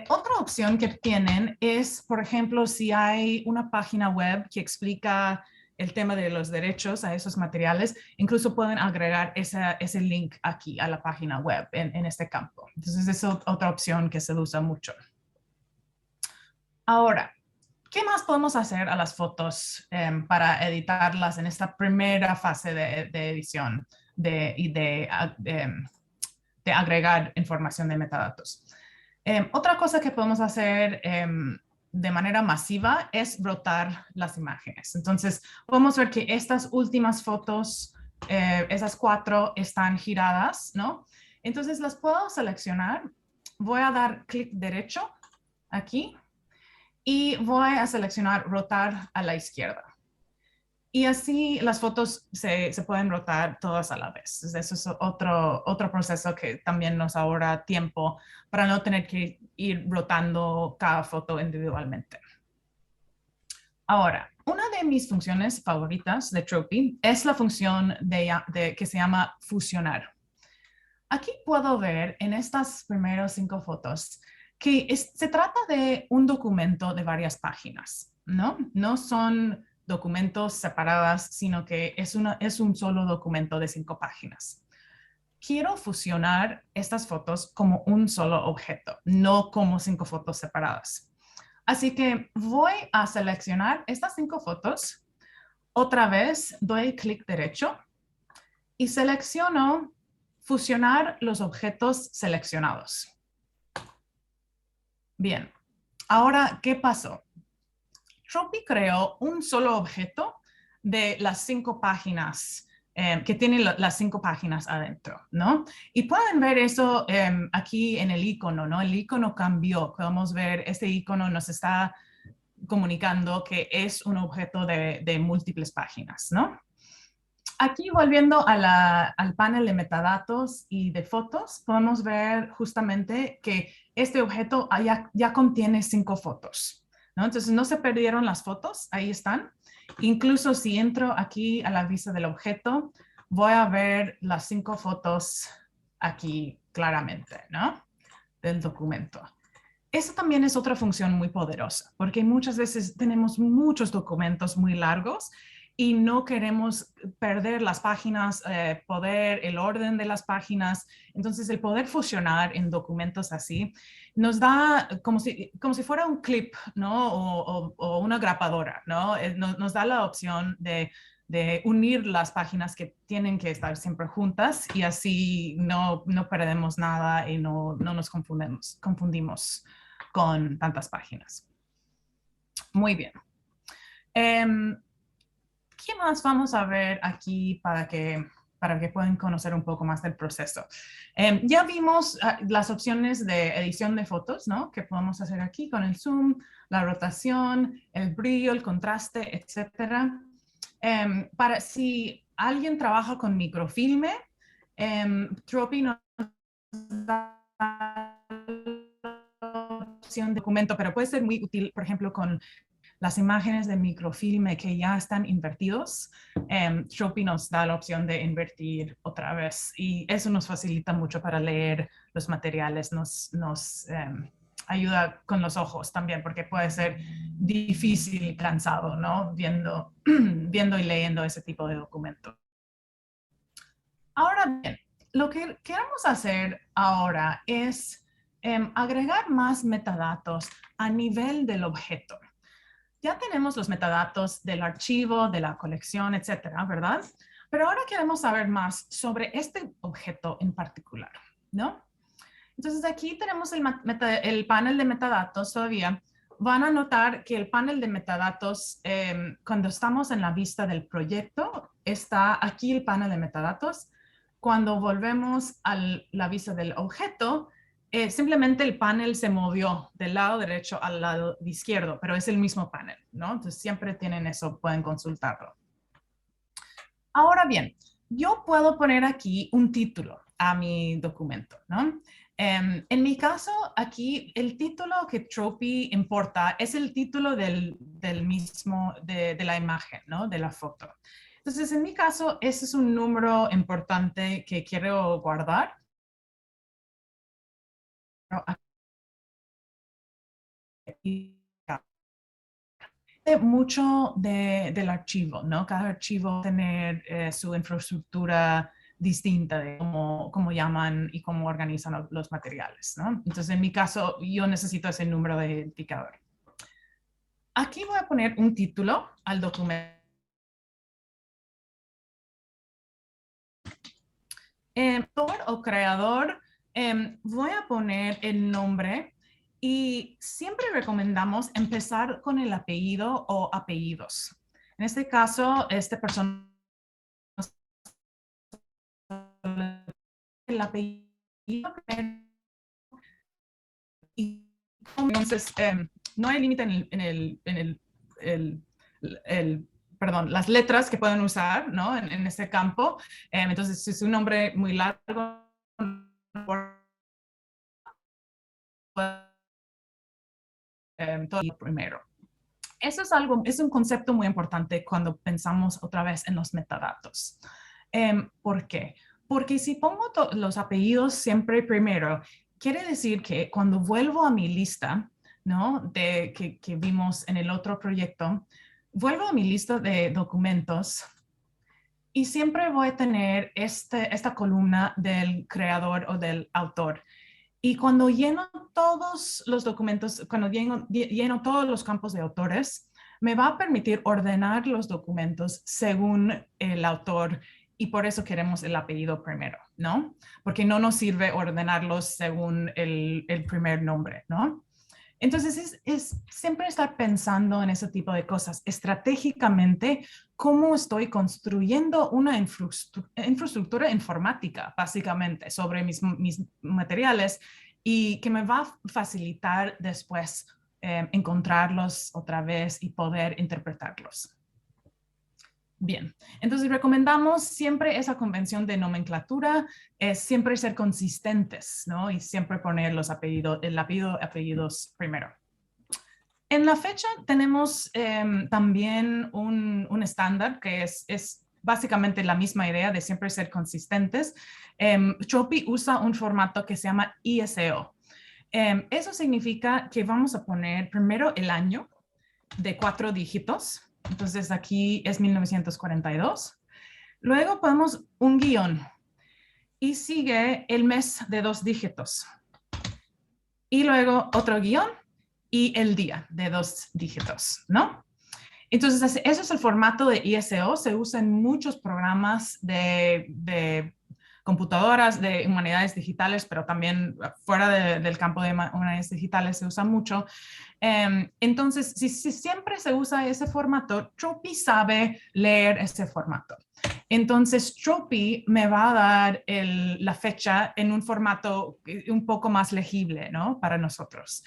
Otra opción que tienen es, por ejemplo, si hay una página web que explica el tema de los derechos a esos materiales, incluso pueden agregar ese link aquí a la página web en este campo. Entonces, es otra opción que se usa mucho. Ahora, ¿qué más podemos hacer a las fotos para editarlas en esta primera fase de edición y de agregar información de metadatos? Otra cosa que podemos hacer de manera masiva es rotar las imágenes. Entonces, podemos ver que estas últimas fotos, esas 4 están giradas, ¿no? Entonces, las puedo seleccionar. Voy a dar clic derecho aquí y voy a seleccionar rotar a la izquierda. Y así las fotos se pueden rotar todas a la vez. Eso es otro proceso que también nos ahorra tiempo para no tener que ir rotando cada foto individualmente. Ahora, una de mis funciones favoritas de Tropy es la función que se llama fusionar. Aquí puedo ver en estas primeras 5 fotos que se trata de un documento de varias páginas, ¿no? No son documentos separados, sino que es un solo documento de 5 páginas. Quiero fusionar estas fotos como un solo objeto, no como 5 fotos separadas. Así que voy a seleccionar estas 5 fotos. Otra vez doy clic derecho y selecciono fusionar los objetos seleccionados. Bien, ahora, ¿qué pasó? Tropy creó un solo objeto de las 5 páginas que tiene las 5 páginas adentro, ¿no? Y pueden ver eso aquí en el icono, ¿no? El icono cambió. Podemos ver, este icono nos está comunicando que es un objeto de múltiples páginas, ¿no? Aquí volviendo al panel de metadatos y de fotos, podemos ver justamente que este objeto ya contiene 5 fotos, ¿no? Entonces no se perdieron las fotos, ahí están. Incluso si entro aquí a la vista del objeto, voy a ver las 5 fotos aquí claramente, ¿no? Del documento. Eso también es otra función muy poderosa, porque muchas veces tenemos muchos documentos muy largos y no queremos perder las páginas, el orden de las páginas. Entonces, el poder fusionar en documentos así nos da como si fuera un clip, ¿no? O una grapadora, ¿no? Nos da la opción de unir las páginas que tienen que estar siempre juntas y así no perdemos nada y no nos confundimos con tantas páginas. Muy bien. ¿Qué más vamos a ver aquí para que puedan conocer un poco más del proceso? Ya vimos las opciones de edición de fotos, ¿no? Que podemos hacer aquí con el zoom, la rotación, el brillo, el contraste, etcétera. Para si alguien trabaja con microfilme, Tropy nos da la opción de documento, pero puede ser muy útil, por ejemplo, con las imágenes de microfilme que ya están invertidos. Tropy nos da la opción de invertir otra vez y eso nos facilita mucho para leer los materiales, nos ayuda con los ojos también, porque puede ser difícil y cansado, ¿no? Viendo y leyendo ese tipo de documento. Ahora bien, lo que queremos hacer ahora es agregar más metadatos a nivel del objeto. Ya tenemos los metadatos del archivo, de la colección, etcétera, ¿verdad? Pero ahora queremos saber más sobre este objeto en particular, ¿no? Entonces aquí tenemos el panel de metadatos todavía. Van a notar que el panel de metadatos, cuando estamos en la vista del proyecto, está aquí el panel de metadatos. Cuando volvemos a la vista del objeto, simplemente el panel se movió del lado derecho al lado izquierdo, pero es el mismo panel, ¿no? Entonces siempre tienen eso, pueden consultarlo. Ahora bien, yo puedo poner aquí un título a mi documento, ¿no? En mi caso, aquí el título que Tropy importa es el título de la imagen, ¿no? De la foto. Entonces, en mi caso, ese es un número importante que quiero guardar. Mucho del archivo, ¿no? Cada archivo va a tener su infraestructura distinta de cómo llaman y cómo organizan los materiales, ¿no? Entonces, en mi caso, yo necesito ese número de identificador. Aquí voy a poner un título al documento. O creador, voy a poner el nombre y siempre recomendamos empezar con el apellido o apellidos. En este caso, esta persona el apellido y entonces no hay límite en el perdón, las letras que pueden usar, ¿no? En ese campo. Entonces, si es un nombre muy largo, todo primero. Eso es un concepto muy importante cuando pensamos otra vez en los metadatos. ¿Por qué? Porque si pongo los apellidos siempre primero, quiere decir que cuando vuelvo a mi lista, ¿no? Que vimos en el otro proyecto, vuelvo a mi lista de documentos y siempre voy a tener esta columna del creador o del autor. Y cuando lleno todos los documentos, cuando lleno todos los campos de autores, me va a permitir ordenar los documentos según el autor y por eso queremos el apellido primero, ¿no? Porque no nos sirve ordenarlos según el primer nombre, ¿no? Entonces, es siempre estar pensando en ese tipo de cosas. Estratégicamente, cómo estoy construyendo una infraestructura informática, básicamente, sobre mis materiales y que me va a facilitar después encontrarlos otra vez y poder interpretarlos. Bien, entonces recomendamos siempre esa convención de nomenclatura, siempre ser consistentes, ¿no? Y siempre poner los apellidos primero. En la fecha tenemos también un estándar que es básicamente la misma idea de siempre ser consistentes. Tropy usa un formato que se llama ISO. Eso significa que vamos a poner primero el año de 4 dígitos. Entonces aquí es 1942. Luego ponemos un guión y sigue el mes de 2 dígitos. Y luego otro guión y el día de 2 dígitos, ¿no? Entonces eso es el formato de ISO. Se usa en muchos programas de computadoras, de humanidades digitales, pero también fuera del campo de humanidades digitales se usa mucho. Entonces, si siempre se usa ese formato, Tropy sabe leer ese formato. Entonces, Tropy me va a dar la fecha en un formato un poco más legible, ¿no? Para nosotros.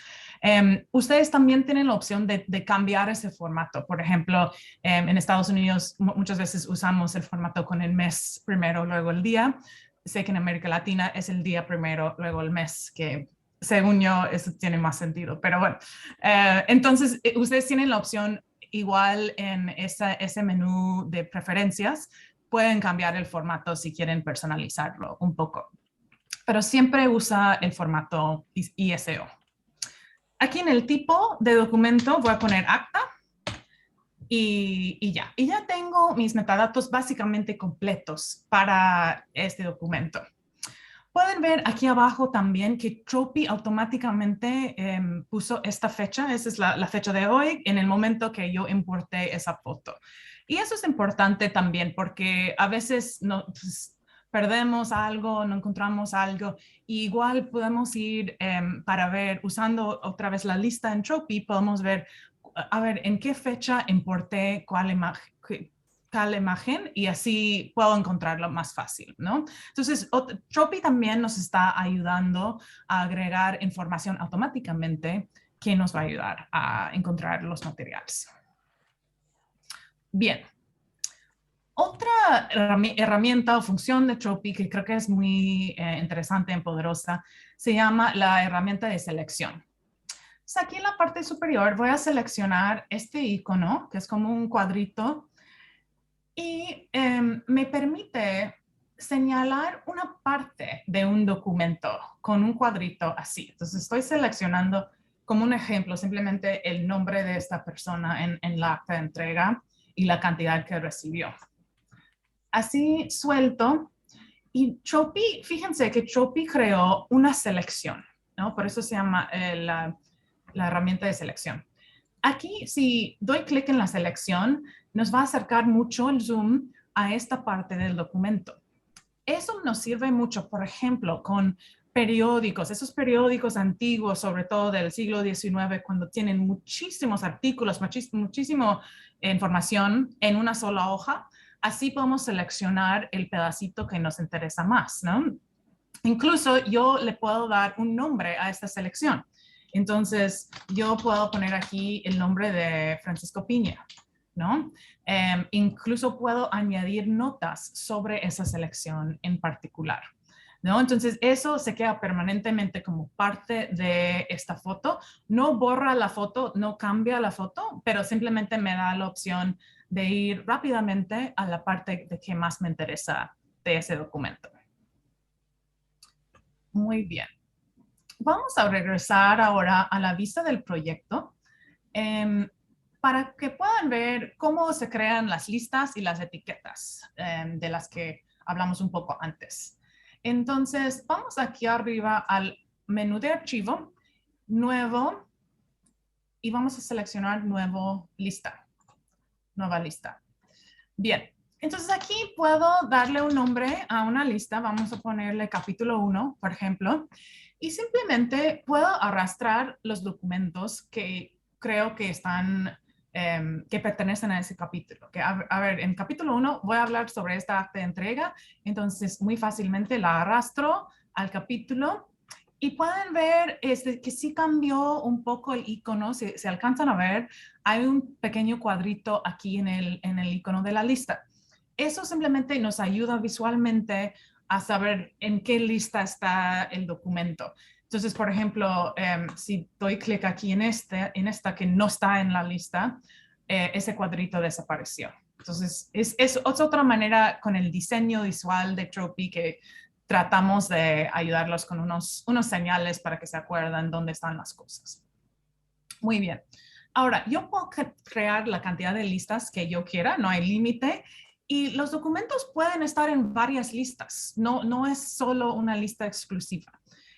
Ustedes también tienen la opción de cambiar ese formato. Por ejemplo, en Estados Unidos muchas veces usamos el formato con el mes primero, luego el día. Sé que en América Latina es el día primero, luego el mes, que según yo eso tiene más sentido. Pero bueno, entonces ustedes tienen la opción igual en ese menú de preferencias. Pueden cambiar el formato si quieren personalizarlo un poco. Pero siempre usa el formato ISO. Aquí en el tipo de documento voy a poner acta y ya. Y ya tengo mis metadatos básicamente completos para este documento. Pueden ver aquí abajo también que Tropy automáticamente puso esta fecha. Esa es la fecha de hoy en el momento que yo importé esa foto. Y eso es importante también porque a veces pues, perdemos algo, no encontramos algo. Y igual podemos ir para ver, usando otra vez la lista en Tropy, podemos ver, a ver, en qué fecha importé cuál imagen y así puedo encontrarlo más fácil, ¿no? Entonces, Tropy también nos está ayudando a agregar información automáticamente que nos va a ayudar a encontrar los materiales. Bien. Otra herramienta o función de Tropy que creo que es muy interesante y poderosa se llama la herramienta de selección. Entonces, aquí en la parte superior voy a seleccionar este icono, que es como un cuadrito, y me permite señalar una parte de un documento con un cuadrito así. Entonces estoy seleccionando como un ejemplo simplemente el nombre de esta persona en la acta de entrega y la cantidad que recibió. Así suelto. Y Tropy, fíjense que Tropy creó una selección, ¿no? Por eso se llama la herramienta de selección. Aquí, si doy clic en la selección, nos va a acercar mucho el zoom a esta parte del documento. Eso nos sirve mucho, por ejemplo, con periódicos, esos periódicos antiguos, sobre todo del siglo XIX, cuando tienen muchísimos artículos, muchísima información en una sola hoja. Así podemos seleccionar el pedacito que nos interesa más, ¿no? Incluso yo le puedo dar un nombre a esta selección. Entonces, yo puedo poner aquí el nombre de Francisco Piña. ¿no? Incluso puedo añadir notas sobre esa selección en particular, ¿no? Entonces, eso se queda permanentemente como parte de esta foto. No borra la foto, no cambia la foto, pero simplemente me da la opción de ir rápidamente a la parte de que más me interesa de ese documento. Muy bien. Vamos a regresar ahora a la vista del proyecto para que puedan ver cómo se crean las listas y las etiquetas de las que hablamos un poco antes. Entonces, vamos aquí arriba al menú de archivo, nuevo, y vamos a seleccionar nueva lista. Bien, entonces aquí puedo darle un nombre a una lista. Vamos a ponerle capítulo 1, por ejemplo, y simplemente puedo arrastrar los documentos que creo que están, que pertenecen a ese capítulo. Que, a ver, en capítulo 1 voy a hablar sobre esta acta de entrega, entonces muy fácilmente la arrastro al capítulo y pueden ver que sí cambió un poco el icono. Si alcanzan a ver, hay un pequeño cuadrito aquí en el icono de la lista. Eso simplemente nos ayuda visualmente a saber en qué lista está el documento. Entonces, por ejemplo, si doy clic aquí en esta que no está en la lista, ese cuadrito desapareció. Entonces, es otra manera con el diseño visual de Tropy que tratamos de ayudarlos con unos señales para que se acuerden dónde están las cosas. Muy bien. Ahora, yo puedo crear la cantidad de listas que yo quiera, no hay límite. Y los documentos pueden estar en varias listas, no es solo una lista exclusiva.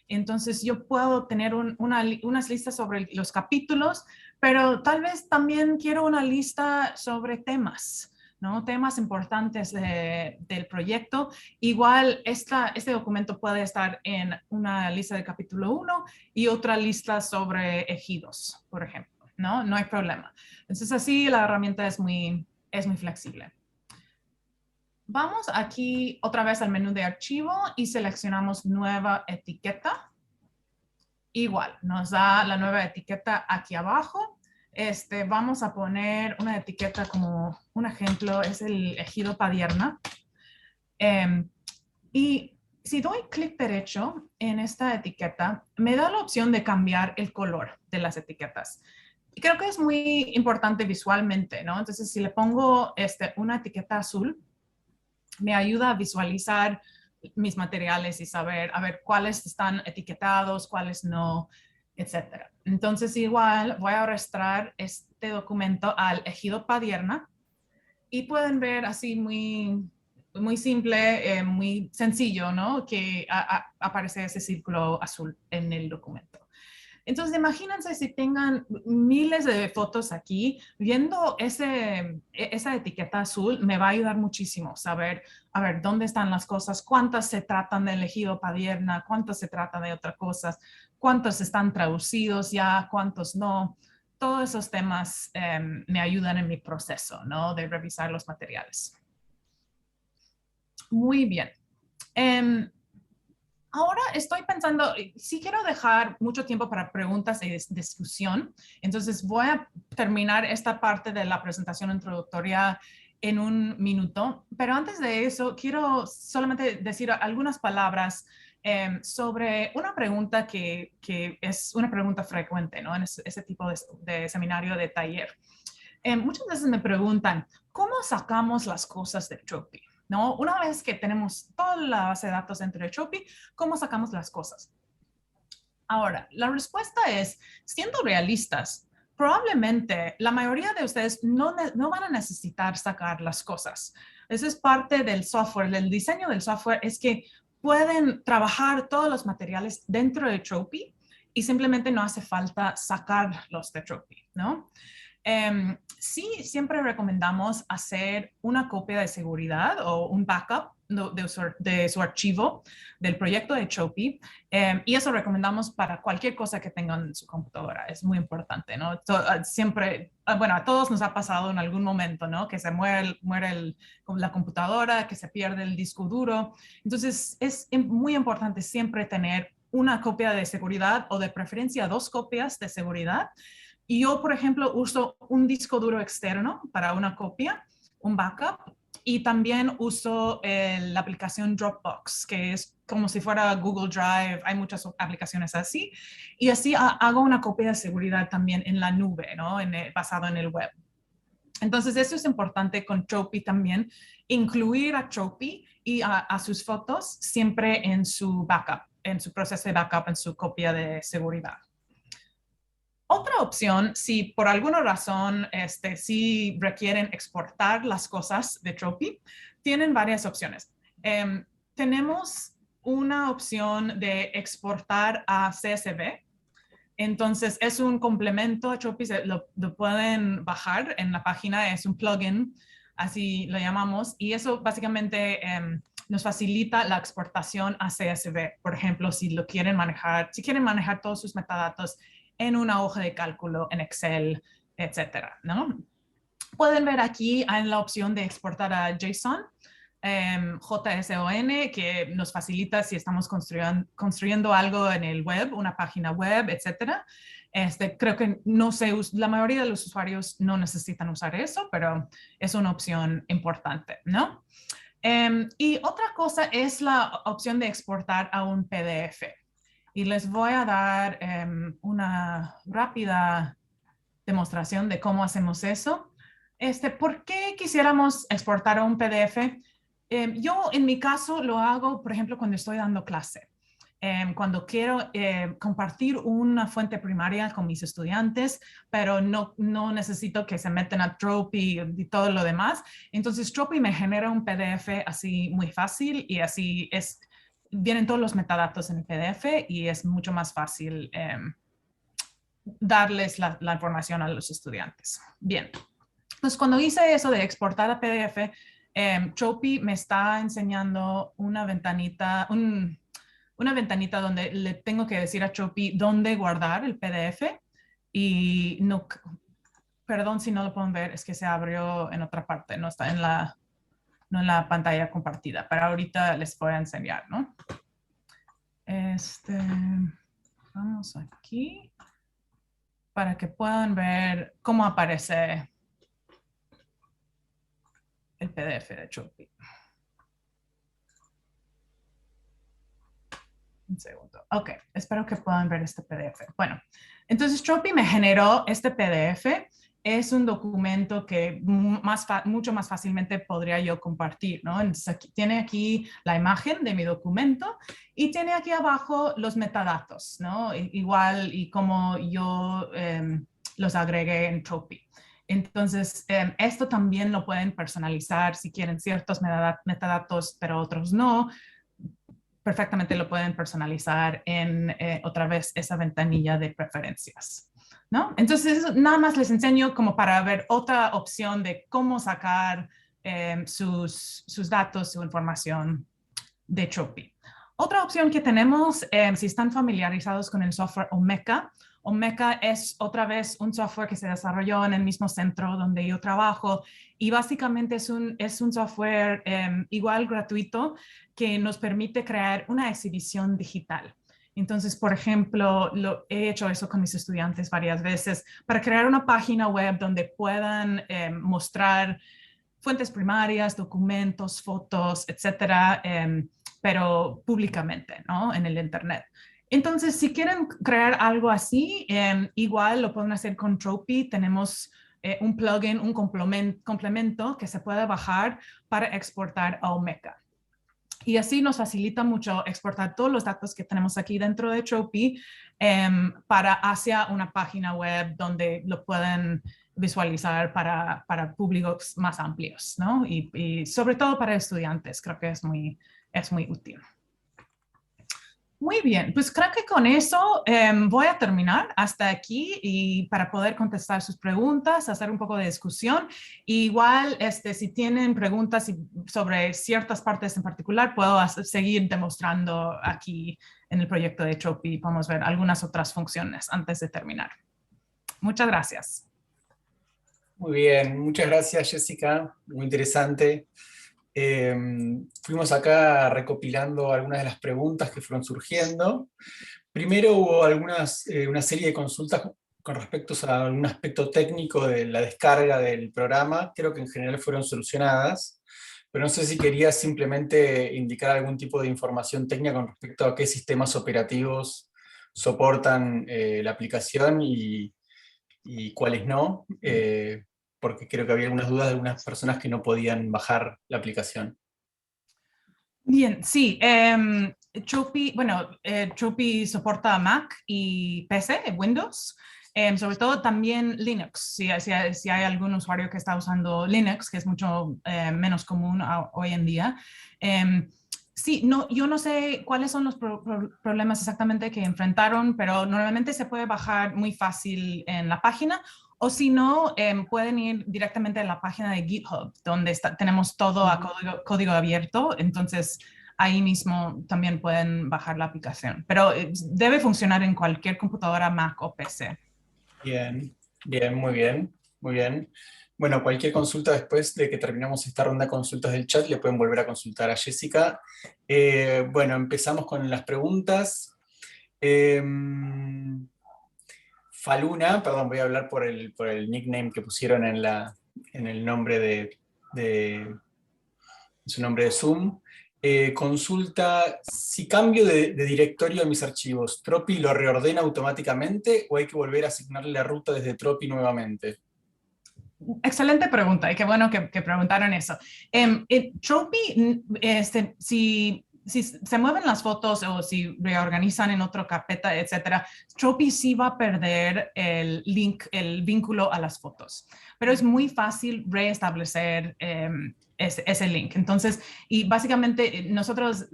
Entonces yo puedo tener unas listas sobre los capítulos, pero tal vez también quiero una lista sobre temas, ¿no? Temas importantes del proyecto. Igual este documento puede estar en una lista de capítulo 1 y otra lista sobre ejidos, por ejemplo, ¿no? No hay problema. Entonces así la herramienta es muy flexible. Vamos aquí otra vez al menú de archivo y seleccionamos nueva etiqueta. Igual, nos da la nueva etiqueta aquí abajo. Vamos a poner una etiqueta como un ejemplo, es el ejido Padierna. Y si doy clic derecho en esta etiqueta, me da la opción de cambiar el color de las etiquetas. Y creo que es muy importante visualmente, ¿no? Entonces, si le pongo una etiqueta azul, me ayuda a visualizar mis materiales y saber, a ver, cuáles están etiquetados, cuáles no, etcétera. Entonces, igual voy a arrastrar este documento al ejido Padierna y pueden ver así muy simple, muy sencillo, ¿no? Que aparece ese círculo azul en el documento. Entonces, imagínense si tengan miles de fotos aquí, viendo esa etiqueta azul me va a ayudar muchísimo saber, a ver, dónde están las cosas, cuántas se tratan del ejido Padierna, cuántas se tratan de otras cosas, cuántos están traducidos ya, cuántos no. Todos esos temas me ayudan en mi proceso, ¿no? De revisar los materiales. Muy bien. Ahora estoy pensando, sí quiero dejar mucho tiempo para preguntas y discusión, entonces voy a terminar esta parte de la presentación introductoria en un minuto, pero antes de eso quiero solamente decir algunas palabras sobre una pregunta que es una pregunta frecuente, ¿no? En ese tipo de seminario, de taller. Muchas veces me preguntan, ¿cómo sacamos las cosas de Tropy? ¿No? Una vez que tenemos toda la base de datos dentro de Tropy, ¿cómo sacamos las cosas? Ahora, la respuesta es, siendo realistas, probablemente la mayoría de ustedes no van a necesitar sacar las cosas. Eso es parte del software, del diseño del software, es que pueden trabajar todos los materiales dentro de Tropy y simplemente no hace falta sacarlos de Tropy, ¿no? Sí, siempre recomendamos hacer una copia de seguridad o un backup de su archivo del proyecto de Tropy, y eso recomendamos para cualquier cosa que tengan en su computadora. Es muy importante, ¿no? Siempre, bueno, a todos nos ha pasado en algún momento, ¿no? Que se muere la computadora, que se pierde el disco duro. Entonces, es muy importante siempre tener una copia de seguridad o de preferencia 2 copias de seguridad Y yo, por ejemplo, uso un disco duro externo para una copia, un backup, y también uso la aplicación Dropbox, que es como si fuera Google Drive. Hay muchas aplicaciones así. Y así hago una copia de seguridad también en la nube, ¿no? Basado en el web. Entonces, eso es importante con Tropy también, incluir a Tropy y a sus fotos siempre en su backup, en su proceso de backup, en su copia de seguridad. Otra opción, si por alguna razón si requieren exportar las cosas de Tropy, tienen varias opciones. Tenemos una opción de exportar a CSV. Entonces, es un complemento a Tropy, lo pueden bajar en la página, es un plugin, así lo llamamos, y eso básicamente nos facilita la exportación a CSV. Por ejemplo, si quieren manejar todos sus metadatos en una hoja de cálculo, en Excel, etcétera, ¿no? Pueden ver aquí en la opción de exportar a JSON, JSON, que nos facilita si estamos construyendo algo en el web, una página web, etcétera. Creo que no sé, la mayoría de los usuarios no necesitan usar eso, pero es una opción importante, ¿no? Y otra cosa es la opción de exportar a un PDF. Y les voy a dar una rápida demostración de cómo hacemos eso. ¿Por qué quisiéramos exportar a un PDF? Yo, en mi caso, lo hago, por ejemplo, cuando estoy dando clase. Cuando quiero compartir una fuente primaria con mis estudiantes, pero no necesito que se metan a Tropy y todo lo demás. Entonces, Tropy me genera un PDF así muy fácil y así vienen todos los metadatos en el PDF y es mucho más fácil darles la información a los estudiantes. Bien, pues cuando hice eso de exportar a PDF, Tropy me está enseñando una ventanita donde le tengo que decir a Tropy dónde guardar el PDF y no, perdón si no lo pueden ver, es que se abrió en otra parte, no está no en la pantalla compartida, pero ahorita les voy a enseñar, ¿no? Vamos aquí para que puedan ver cómo aparece el PDF de Tropy. Un segundo. Ok, espero que puedan ver este PDF. Bueno, entonces Tropy me generó este PDF. Es un documento que mucho más fácilmente podría yo compartir, ¿no? Entonces tiene aquí la imagen de mi documento y tiene aquí abajo los metadatos, ¿no? Igual y como yo los agregué en Tropy. Entonces, esto también lo pueden personalizar si quieren ciertos metadatos, pero otros no. Perfectamente lo pueden personalizar en otra vez esa ventanilla de preferencias, ¿no? Entonces, nada más les enseño como para ver otra opción de cómo sacar sus datos, su información de Tropy. Otra opción que tenemos, si están familiarizados con el software Omeka, Omeka es otra vez un software que se desarrolló en el mismo centro donde yo trabajo y básicamente es un software igual gratuito que nos permite crear una exhibición digital. Entonces, por ejemplo, he hecho eso con mis estudiantes varias veces para crear una página web donde puedan mostrar fuentes primarias, documentos, fotos, etcétera, pero públicamente, ¿no? En el Internet. Entonces, si quieren crear algo así, igual lo pueden hacer con Tropy. Tenemos un plugin, un complemento que se puede bajar para exportar a Omeka. Y así nos facilita mucho exportar todos los datos que tenemos aquí dentro de Tropy hacia una página web donde lo pueden visualizar para públicos más amplios, ¿no? Y sobre todo para estudiantes, creo que es muy útil. Muy bien, pues creo que con eso voy a terminar hasta aquí y para poder contestar sus preguntas, hacer un poco de discusión. Igual, si tienen preguntas sobre ciertas partes en particular, puedo seguir demostrando aquí en el proyecto de Tropy. Podemos ver algunas otras funciones antes de terminar. Muchas gracias. Muy bien, muchas gracias, Jessica. Muy interesante. Fuimos acá recopilando algunas de las preguntas que fueron surgiendo. Primero hubo una serie de consultas con respecto a algún aspecto técnico de la descarga del programa, creo que en general fueron solucionadas, pero no sé si querías simplemente indicar algún tipo de información técnica con respecto a qué sistemas operativos soportan la aplicación y cuáles no, porque creo que había algunas dudas de algunas personas que no podían bajar la aplicación. Bien, sí. Chopi, bueno, Chopi soporta Mac y PC, Windows, sobre todo también Linux. Si hay algún usuario que está usando Linux, que es mucho menos común hoy en día. Sí, no, yo no sé cuáles son los problemas exactamente que enfrentaron, pero normalmente se puede bajar muy fácil en la página. O si no, pueden ir directamente a la página de GitHub, donde tenemos todo a código abierto. Entonces, ahí mismo también pueden bajar la aplicación. Pero debe funcionar en cualquier computadora Mac o PC. Bien, bien, muy bien, muy bien. Bueno, cualquier consulta después de que terminamos esta ronda de consultas del chat, le pueden volver a consultar a Jessica. Bueno, empezamos con las preguntas. Faluna, perdón, voy a hablar por el nickname que pusieron en el nombre de su nombre de Zoom. Consulta, si cambio de directorio de mis archivos, ¿Tropi lo reordena automáticamente o hay que volver a asignarle la ruta desde Tropi nuevamente? Excelente pregunta y qué bueno que preguntaron eso. Tropi, si se mueven las fotos o si reorganizan en otra carpeta, etcétera, Tropi sí va a perder el link, el vínculo a las fotos, pero es muy fácil reestablecer ese link. Entonces, y básicamente nosotros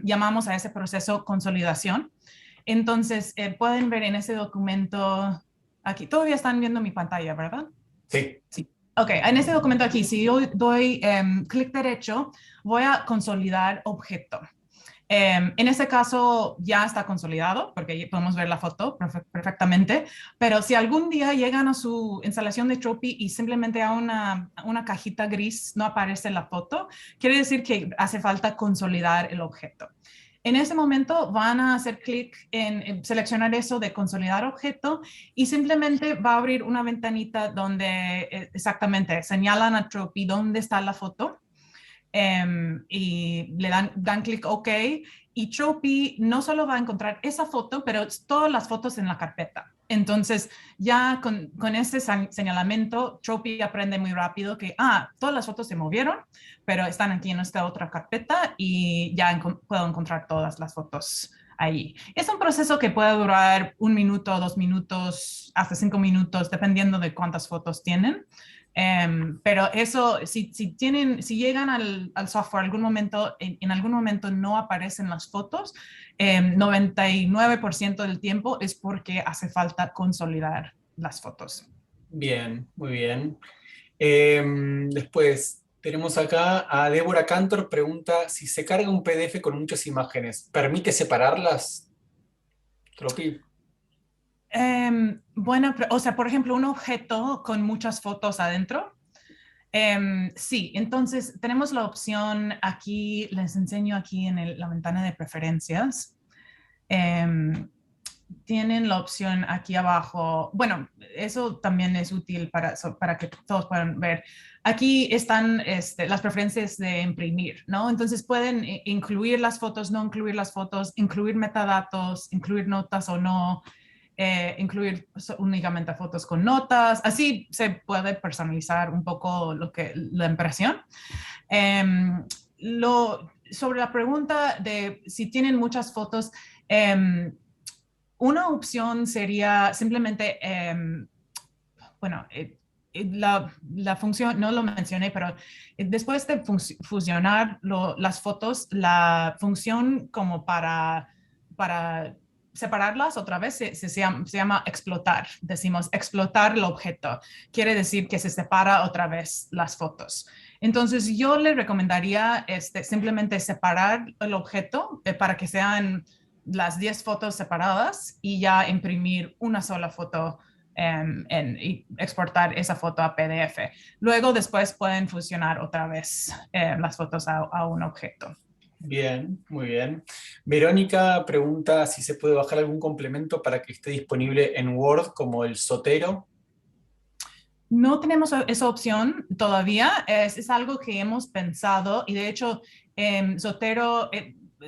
llamamos a ese proceso consolidación. Entonces, pueden ver en ese documento, aquí, todavía están viendo mi pantalla, ¿verdad? Sí. Sí. Ok, en este documento aquí, si yo doy clic derecho, voy a consolidar objeto. En este caso ya está consolidado porque podemos ver la foto perfectamente, pero si algún día llegan a su instalación de Tropi y simplemente a una cajita gris no aparece la foto, quiere decir que hace falta consolidar el objeto. En ese momento van a hacer clic en seleccionar eso de consolidar objeto y simplemente va a abrir una ventanita donde exactamente señalan a Tropi dónde está la foto. Y le dan clic OK y Tropi no solo va a encontrar esa foto, pero todas las fotos en la carpeta. Entonces, ya con este señalamiento, Tropi aprende muy rápido que, todas las fotos se movieron, pero están aquí en esta otra carpeta y ya puedo encontrar todas las fotos ahí. Es un proceso que puede durar 1 minuto, 2 minutos, hasta 5 minutos, dependiendo de cuántas fotos tienen. Pero eso, si llegan al software algún momento, en algún momento no aparecen las fotos, 99% del tiempo es porque hace falta consolidar las fotos. Bien, muy bien. Después tenemos acá a Débora Cantor, pregunta, si se carga un PDF con muchas imágenes, ¿permite separarlas, Tropi? Bueno, o sea, por ejemplo, un objeto con muchas fotos adentro. Sí, entonces tenemos la opción aquí, les enseño aquí en la ventana de preferencias. Tienen la opción aquí abajo. Bueno, eso también es útil para que todos puedan ver. Aquí están las preferencias de imprimir, ¿no? Entonces pueden incluir las fotos, no incluir las fotos, incluir metadatos, incluir notas o no, incluir únicamente fotos con notas. Así se puede personalizar un poco la impresión. Sobre la pregunta de si tienen muchas fotos, una opción sería simplemente, bueno, la función, no lo mencioné, pero después de fusionar las fotos, la función como para separarlas otra vez se llama explotar. Decimos explotar el objeto. Quiere decir que se separa otra vez las fotos. Entonces yo le recomendaría simplemente separar el objeto para que sean las 10 fotos separadas y ya imprimir una sola foto y exportar esa foto a PDF. Luego después pueden fusionar otra vez las fotos a un objeto. Bien, muy bien. Verónica pregunta si se puede bajar algún complemento para que esté disponible en Word, como el Zotero. No tenemos esa opción todavía, es algo que hemos pensado y de hecho Zotero,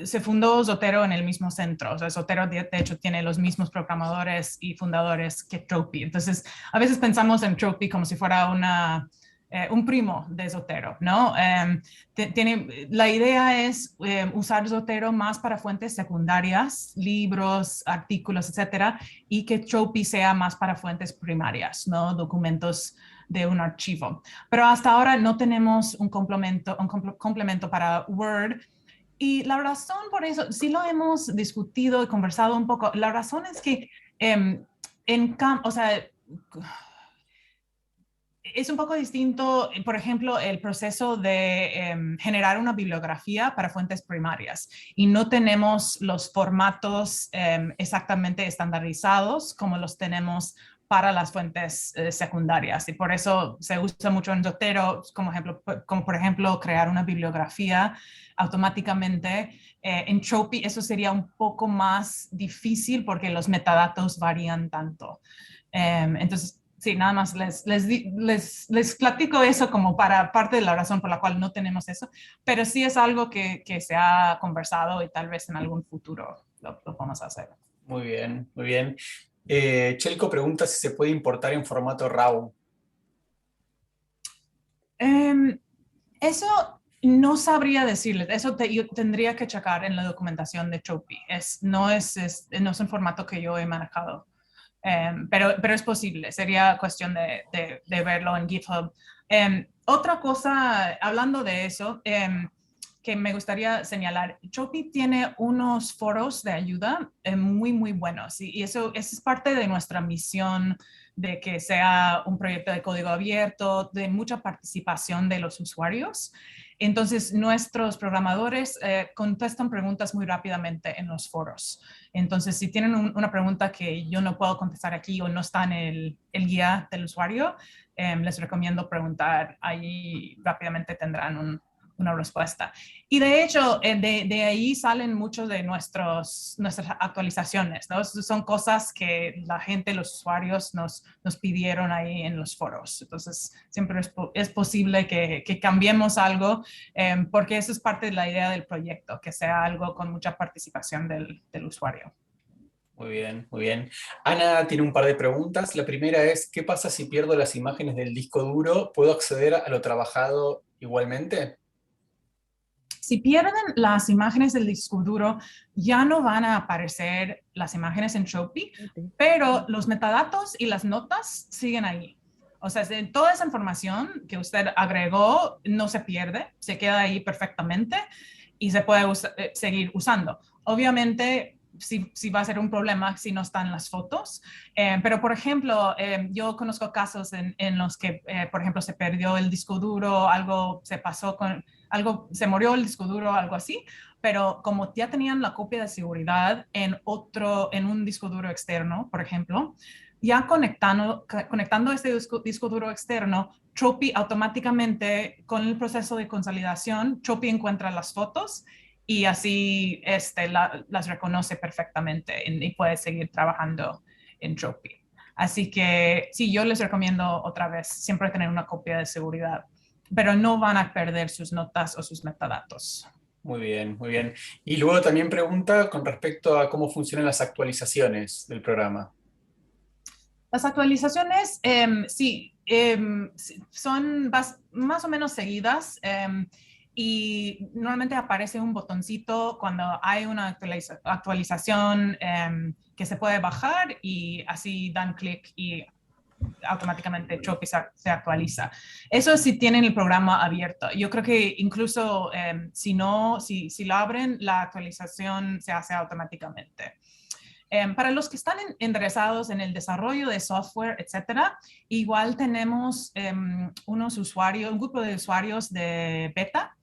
se fundó Zotero en el mismo centro, o sea, Zotero de hecho tiene los mismos programadores y fundadores que Tropy, entonces a veces pensamos en Tropy como si fuera un primo de Zotero, ¿no? La idea es usar Zotero más para fuentes secundarias, libros, artículos, etcétera, y que Tropy sea más para fuentes primarias, ¿no? Documentos de un archivo. Pero hasta ahora no tenemos un complemento para Word. Y la razón por eso, sí lo hemos discutido y conversado un poco, la razón es que o sea, es un poco distinto, por ejemplo, el proceso de generar una bibliografía para fuentes primarias y no tenemos los formatos exactamente estandarizados como los tenemos para las fuentes secundarias y por eso se usa mucho en Zotero como por ejemplo crear una bibliografía automáticamente. En Tropy eso sería un poco más difícil porque los metadatos varían tanto. Entonces, sí, nada más les platico eso como para parte de la razón por la cual no tenemos eso, pero sí es algo que se ha conversado y tal vez en algún futuro lo vamos a hacer. Muy bien, muy bien. Chelco pregunta si se puede importar en formato RAW. Eso no sabría decirles, eso yo tendría que checar en la documentación de Tropy. No es un formato que yo he manejado. Pero es posible, sería cuestión de verlo en GitHub. Otra cosa, hablando de eso, que me gustaría señalar, Tropy tiene unos foros de ayuda muy, muy buenos y eso es parte de nuestra misión de que sea un proyecto de código abierto, de mucha participación de los usuarios. Entonces, nuestros programadores contestan preguntas muy rápidamente en los foros. Entonces, si tienen una pregunta que yo no puedo contestar aquí o no está en el guía del usuario, les recomiendo preguntar. Ahí rápidamente tendrán una respuesta. Y de hecho, de ahí salen muchos de nuestras actualizaciones, ¿no? Son cosas que la gente, los usuarios nos pidieron ahí en los foros. Entonces, siempre es posible que cambiemos algo, porque eso es parte de la idea del proyecto, que sea algo con mucha participación del usuario. Muy bien, muy bien. Ana tiene un par de preguntas. La primera es, ¿qué pasa si pierdo las imágenes del disco duro? ¿Puedo acceder a lo trabajado igualmente? Si pierden las imágenes del disco duro, ya no van a aparecer las imágenes en Tropy, pero los metadatos y las notas siguen ahí. O sea, toda esa información que usted agregó no se pierde, se queda ahí perfectamente y se puede seguir usando. Obviamente, sí va a ser un problema si no están las fotos, pero por ejemplo, yo conozco casos en los que, por ejemplo, se perdió el disco duro, algo se pasó se murió el disco duro, algo así, pero como ya tenían la copia de seguridad en un disco duro externo, por ejemplo, ya conectando este disco duro externo, Tropy automáticamente, con el proceso de consolidación, Tropy encuentra las fotos y así las reconoce perfectamente y puede seguir trabajando en Tropy. Así que sí, yo les recomiendo otra vez siempre tener una copia de seguridad, pero no van a perder sus notas o sus metadatos. Muy bien, muy bien. Y luego también pregunta con respecto a cómo funcionan las actualizaciones del programa. Las actualizaciones, sí, son más o menos seguidas y normalmente aparece un botoncito cuando hay una actualización que se puede bajar y así dan clic y automáticamente Tropy se actualiza. Eso sí tienen el programa abierto. Yo creo que incluso si lo abren, la actualización se hace automáticamente. Para los que están interesados en el desarrollo de software, etcétera, igual tenemos un grupo de usuarios de beta.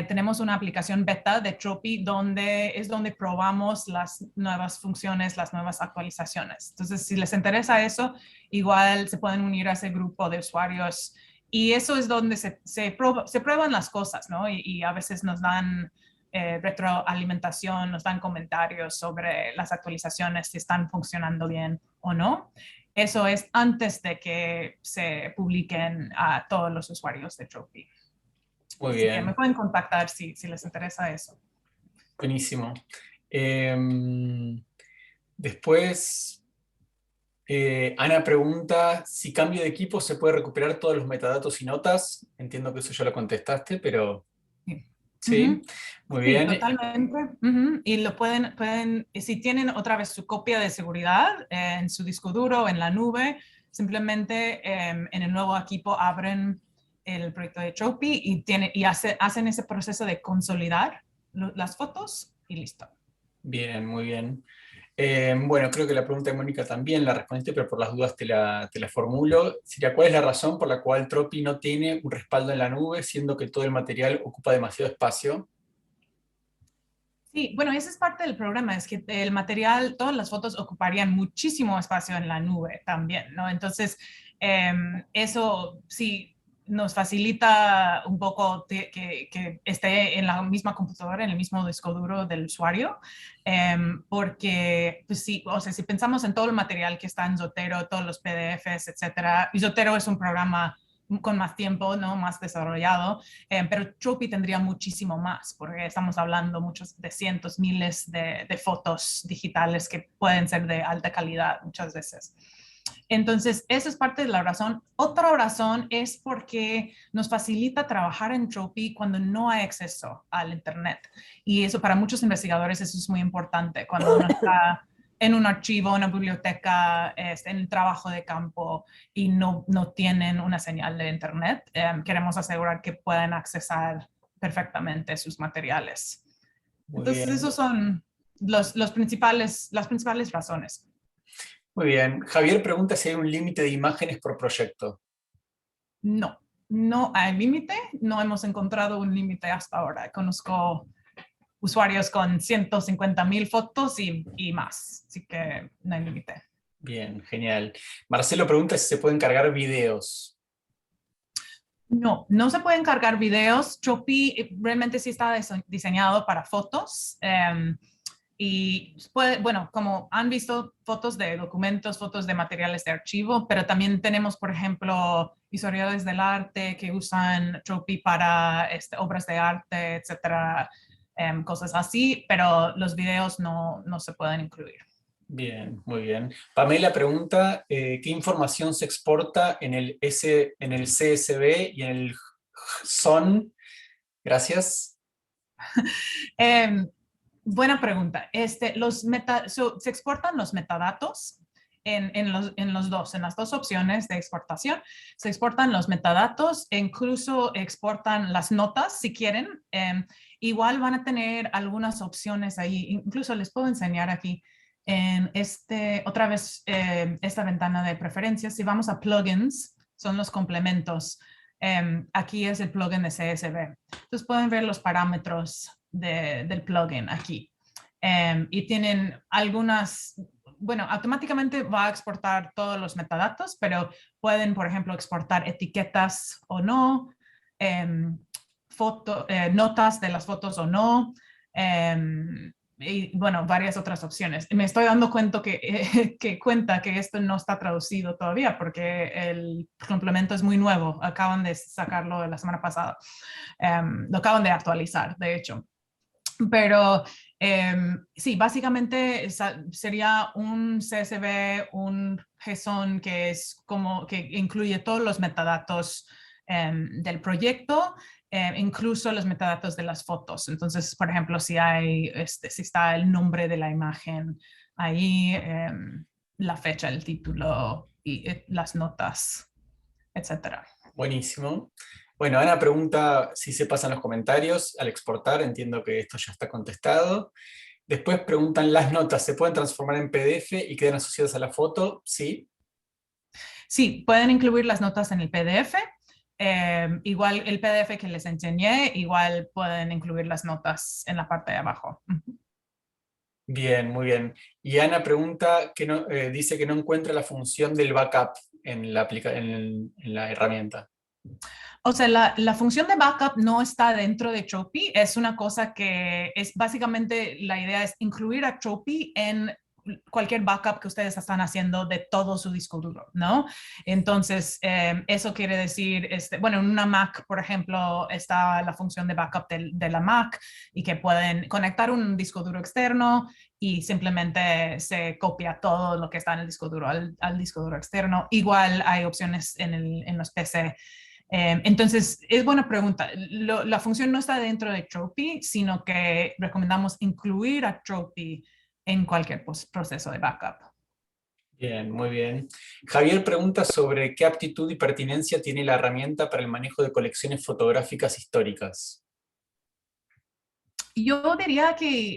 Tenemos una aplicación beta de Tropy donde probamos las nuevas funciones, las nuevas actualizaciones. Entonces, si les interesa eso, igual se pueden unir a ese grupo de usuarios y eso es donde se prueban las cosas, ¿no? Y a veces nos dan retroalimentación, nos dan comentarios sobre las actualizaciones, si están funcionando bien o no. Eso es antes de que se publiquen a todos los usuarios de Tropy. Muy Así bien. que me pueden contactar si les interesa eso. Buenísimo. Después, Ana pregunta si cambio de equipo se puede recuperar todos los metadatos y notas. Entiendo que eso ya lo contestaste, pero sí, muy bien. Sí, totalmente. Y lo pueden, si tienen otra vez su copia de seguridad en su disco duro, en la nube, simplemente en el nuevo equipo abren el proyecto de Tropy y hacen ese proceso de consolidar las fotos y listo. Bien, muy bien. Bueno, creo que la pregunta de Mónica también la respondiste, pero por las dudas te la formulo. Sería, ¿cuál es la razón por la cual Tropy no tiene un respaldo en la nube, siendo que todo el material ocupa demasiado espacio? Sí, bueno, esa es parte del problema, es que el material, todas las fotos ocuparían muchísimo espacio en la nube también, ¿no? Entonces, eso sí nos facilita un poco que esté en la misma computadora, en el mismo disco duro del usuario, porque, pues sí, o sea, si pensamos en todo el material que está en Zotero, todos los PDFs, etcétera, y Zotero es un programa con más tiempo, ¿no? Más desarrollado, pero Tropy tendría muchísimo más, porque estamos hablando muchos de cientos, miles de fotos digitales que pueden ser de alta calidad muchas veces. Entonces, esa es parte de la razón. Otra razón es porque nos facilita trabajar en Tropy cuando no hay acceso al Internet. Y eso para muchos investigadores eso es muy importante. Cuando uno está en un archivo, una biblioteca, en el trabajo de campo y no tienen una señal de Internet, queremos asegurar que puedan accesar perfectamente sus materiales. Muy Entonces, bien. esos son las principales razones. Muy bien. Javier pregunta si hay un límite de imágenes por proyecto. No hay límite. No hemos encontrado un límite hasta ahora. Conozco usuarios con 150,000 fotos y más, así que no hay límite. Bien, genial. Marcelo pregunta si se pueden cargar videos. No se pueden cargar videos. Tropy realmente sí está diseñado para fotos. Y bueno, como han visto fotos de documentos, fotos de materiales de archivo, pero también tenemos, por ejemplo, historiadores del arte que usan Tropy para obras de arte, etcétera, cosas así, pero los videos no se pueden incluir. Bien, muy bien. Pamela pregunta, ¿qué información se exporta en el CSV y en el JSON? Gracias. Buena pregunta. Se exportan los metadatos en las dos opciones de exportación. Se exportan los metadatos e incluso exportan las notas si quieren. Igual van a tener algunas opciones ahí. Incluso les puedo enseñar aquí en otra vez esta ventana de preferencias. Si vamos a plugins, son los complementos. Aquí es el plugin de CSV. Entonces pueden ver los parámetros del plugin aquí. Y tienen bueno, automáticamente va a exportar todos los metadatos, pero pueden, por ejemplo, exportar etiquetas o no, notas de las fotos o no, y bueno, varias otras opciones. Me estoy dando cuenta que esto no está traducido todavía porque el complemento es muy nuevo. Acaban de sacarlo la semana pasada. Lo acaban de actualizar, de hecho. Pero sí, básicamente sería un CSV, un JSON que es como que incluye todos los metadatos del proyecto, incluso los metadatos de las fotos. Entonces, por ejemplo, si está el nombre de la imagen ahí, la fecha, el título y las notas, etcétera. Buenísimo. Bueno, Ana pregunta si se pasan los comentarios al exportar. Entiendo que esto ya está contestado. Después preguntan, ¿las notas se pueden transformar en PDF y quedan asociadas a la foto? Sí. Sí, pueden incluir las notas en el PDF. Igual el PDF que les enseñé, igual pueden incluir las notas en la parte de abajo. Bien, muy bien. Y Ana pregunta, dice que no encuentra la función del backup en la herramienta. O sea, la función de backup no está dentro de Tropy, es una cosa que es básicamente la idea es incluir a Tropy en cualquier backup que ustedes están haciendo de todo su disco duro, ¿no? Entonces, eso quiere decir, bueno, en una Mac, por ejemplo, está la función de backup de la Mac y que pueden conectar un disco duro externo y simplemente se copia todo lo que está en el disco duro al disco duro externo. Igual hay opciones en los PC. Entonces, es buena pregunta. La función no está dentro de Tropy, sino que recomendamos incluir a Tropy en cualquier proceso de backup. Bien, muy bien. Javier pregunta sobre qué aptitud y pertinencia tiene la herramienta para el manejo de colecciones fotográficas históricas. Yo diría que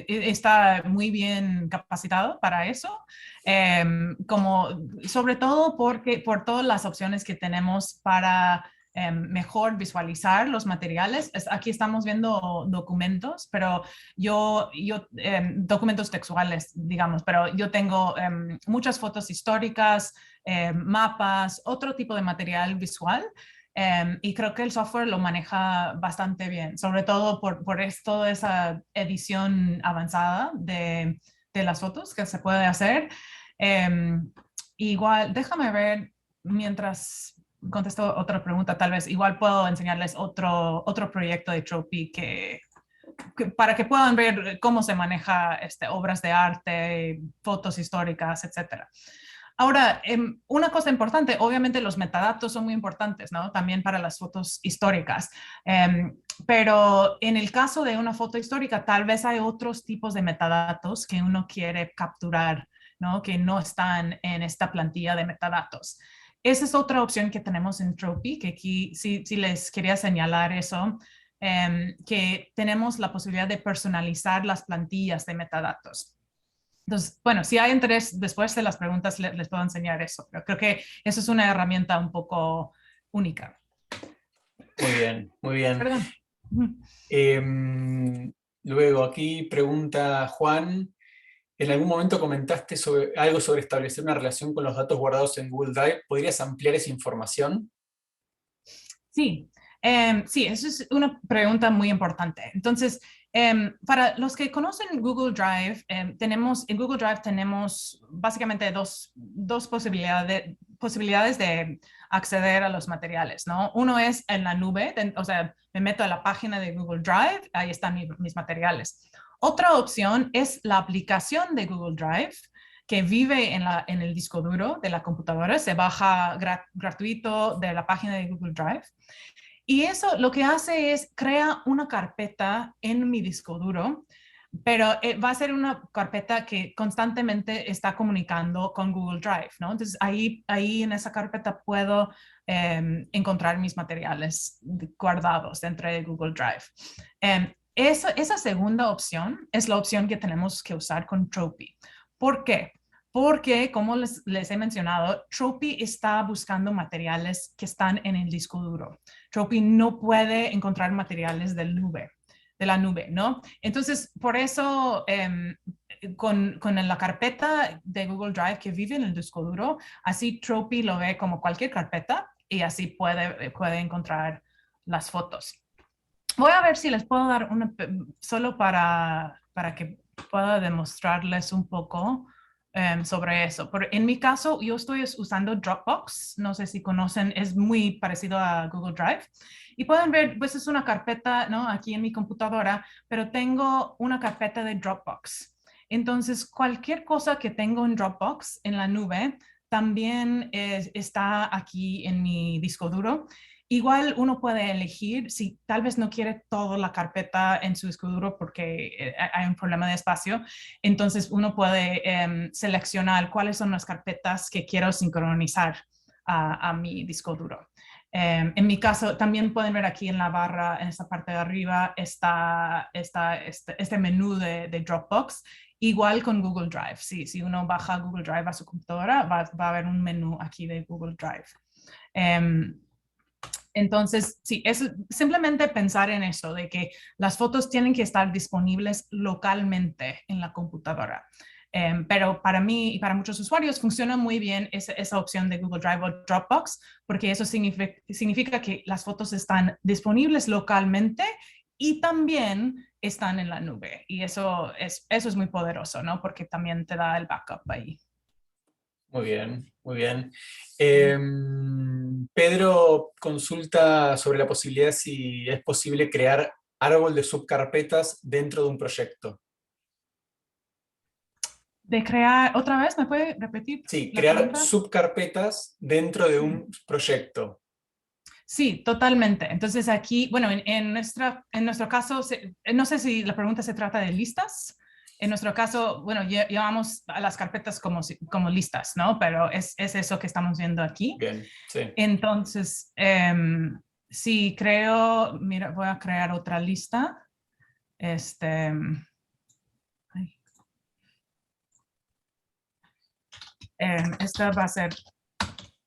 está muy bien capacitado para eso, como, sobre todo por todas las opciones que tenemos para mejor visualizar los materiales. Aquí estamos viendo documentos, pero documentos textuales, digamos, pero yo tengo muchas fotos históricas, mapas, otro tipo de material visual. Y creo que el software lo maneja bastante bien, sobre todo por toda esa edición avanzada de las fotos que se puede hacer. Igual, déjame ver, mientras contesto otra pregunta, tal vez igual puedo enseñarles otro proyecto de Tropy para que puedan ver cómo se maneja obras de arte, fotos históricas, etcétera. Ahora, una cosa importante, obviamente los metadatos son muy importantes, ¿no? También para las fotos históricas. Pero en el caso de una foto histórica, tal vez hay otros tipos de metadatos que uno quiere capturar, ¿no? Que no están en esta plantilla de metadatos. Esa es otra opción que tenemos en Tropy, que aquí sí les quería señalar eso, que tenemos la posibilidad de personalizar las plantillas de metadatos. Entonces, bueno, si hay interés, después de las preguntas les puedo enseñar eso, pero creo que eso es una herramienta un poco única. Muy bien, muy bien. Perdón. Luego, aquí pregunta Juan, en algún momento comentaste algo sobre establecer una relación con los datos guardados en Google Drive. ¿Podrías ampliar esa información? Sí, sí, eso es una pregunta muy importante. Entonces, para los que conocen Google Drive, en Google Drive tenemos básicamente dos posibilidades de acceder a los materiales, ¿no? Uno es en la nube, o sea, me meto a la página de Google Drive, ahí están mis materiales. Otra opción es la aplicación de Google Drive, que vive en el disco duro de la computadora, se baja gratuito de la página de Google Drive. Y eso lo que hace es crea una carpeta en mi disco duro, pero va a ser una carpeta que constantemente está comunicando con Google Drive, ¿no? Entonces ahí en esa carpeta puedo encontrar mis materiales guardados dentro de Google Drive. Esa segunda opción es la opción que tenemos que usar con Tropy. ¿Por qué? Porque, como les he mencionado, Tropy está buscando materiales que están en el disco duro. Tropy no puede encontrar materiales de la nube, ¿no? Entonces, por eso, con la carpeta de Google Drive que vive en el disco duro, así Tropy lo ve como cualquier carpeta y así puede encontrar las fotos. Voy a ver si les puedo dar solo para que pueda demostrarles un poco sobre eso. Pero en mi caso, yo estoy usando Dropbox. No sé si conocen, es muy parecido a Google Drive. Y pueden ver, pues es una carpeta, ¿no? Aquí en mi computadora, pero tengo una carpeta de Dropbox. Entonces, cualquier cosa que tengo en Dropbox, en la nube, también está aquí en mi disco duro. Igual uno puede elegir si tal vez no quiere toda la carpeta en su disco duro porque hay un problema de espacio. Entonces uno puede seleccionar cuáles son las carpetas que quiero sincronizar a mi disco duro. En mi caso, también pueden ver aquí en la barra, en esta parte de arriba, está este menú de Dropbox. Igual con Google Drive. Si uno baja Google Drive a su computadora, va a haber un menú aquí de Google Drive. Entonces, sí, es simplemente pensar en eso, de que las fotos tienen que estar disponibles localmente en la computadora. Pero para mí y para muchos usuarios funciona muy bien esa opción de Google Drive o Dropbox, porque eso significa que las fotos están disponibles localmente y también están en la nube. Y eso es muy poderoso, ¿no? Porque también te da el backup ahí. Muy bien, muy bien. Pedro consulta sobre la posibilidad si es posible crear árbol de subcarpetas dentro de un proyecto. De crear, otra vez, ¿me puede repetir Sí, la crear pregunta? subcarpetas dentro de un proyecto. Sí, totalmente. Entonces aquí, bueno, en nuestro caso, no sé si la pregunta se trata de listas. En nuestro caso, bueno, llamamos a las carpetas como listas, ¿no? Pero es eso que estamos viendo aquí. Bien, sí. Entonces, sí, creo, mira, voy a crear otra lista. Ay. Esta va a ser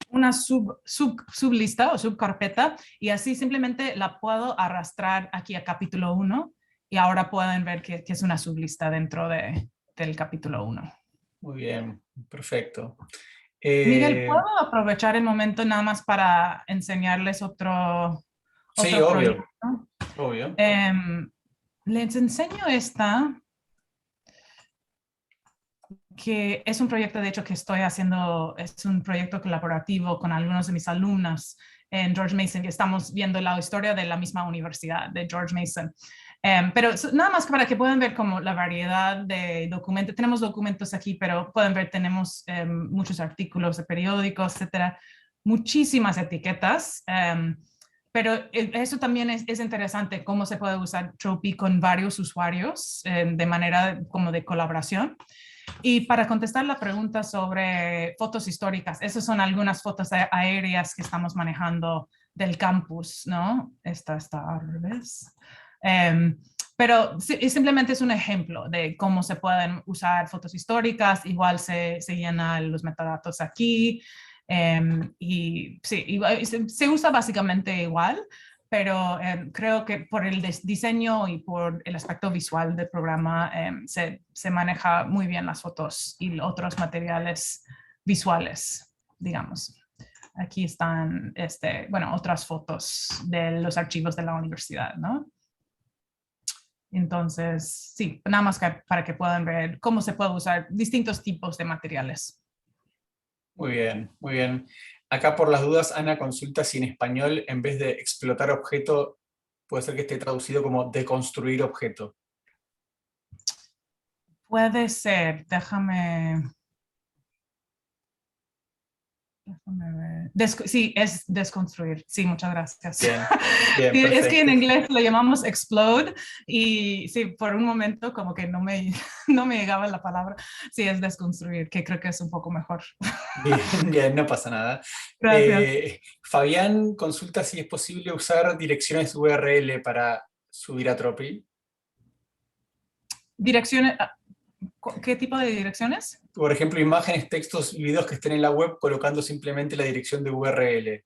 una sublista o subcarpeta y así simplemente la puedo arrastrar aquí a capítulo 1 y ahora pueden ver que es una sublista dentro del capítulo 1. Muy bien, perfecto. Miguel, ¿puedo aprovechar el momento nada más para enseñarles otro Sí, proyecto? obvio. Les enseño esta, que es un proyecto de hecho que estoy haciendo, es un proyecto colaborativo con algunos de mis alumnos en George Mason, y estamos viendo la historia de la misma universidad de George Mason. Pero nada más para que puedan ver como la variedad de documentos. Tenemos documentos aquí, pero pueden ver, tenemos muchos artículos de periódicos, etcétera, muchísimas etiquetas. Pero eso también es interesante, cómo se puede usar Tropy con varios usuarios de manera como de colaboración. Y para contestar la pregunta sobre fotos históricas, esas son algunas fotos aéreas que estamos manejando del campus, ¿no? Esta está al revés. Pero simplemente es un ejemplo de cómo se pueden usar fotos históricas. Igual se llenan los metadatos aquí. Y sí, se usa básicamente igual, pero creo que por el diseño y por el aspecto visual del programa se maneja muy bien las fotos y otros materiales visuales, digamos. Aquí están, bueno, otras fotos de los archivos de la universidad, ¿no? Entonces, sí, nada más para que puedan ver cómo se puede usar distintos tipos de materiales. Muy bien, muy bien. Acá por las dudas, Ana consulta si en español, en vez de explotar objeto, puede ser que esté traducido como deconstruir objeto. Puede ser, déjame ver. Sí, es desconstruir. Sí, muchas gracias. Bien, bien, Sí, es que en perfecto. inglés lo llamamos explode y sí, por un momento como que no me llegaba la palabra. Sí, es desconstruir, que creo que es un poco mejor. Bien, bien, no pasa nada. Gracias. Fabián consulta si es posible usar direcciones URL para subir a Tropy. Direcciones, ¿qué tipo de direcciones? Por ejemplo, imágenes, textos y videos que estén en la web colocando simplemente la dirección de URL.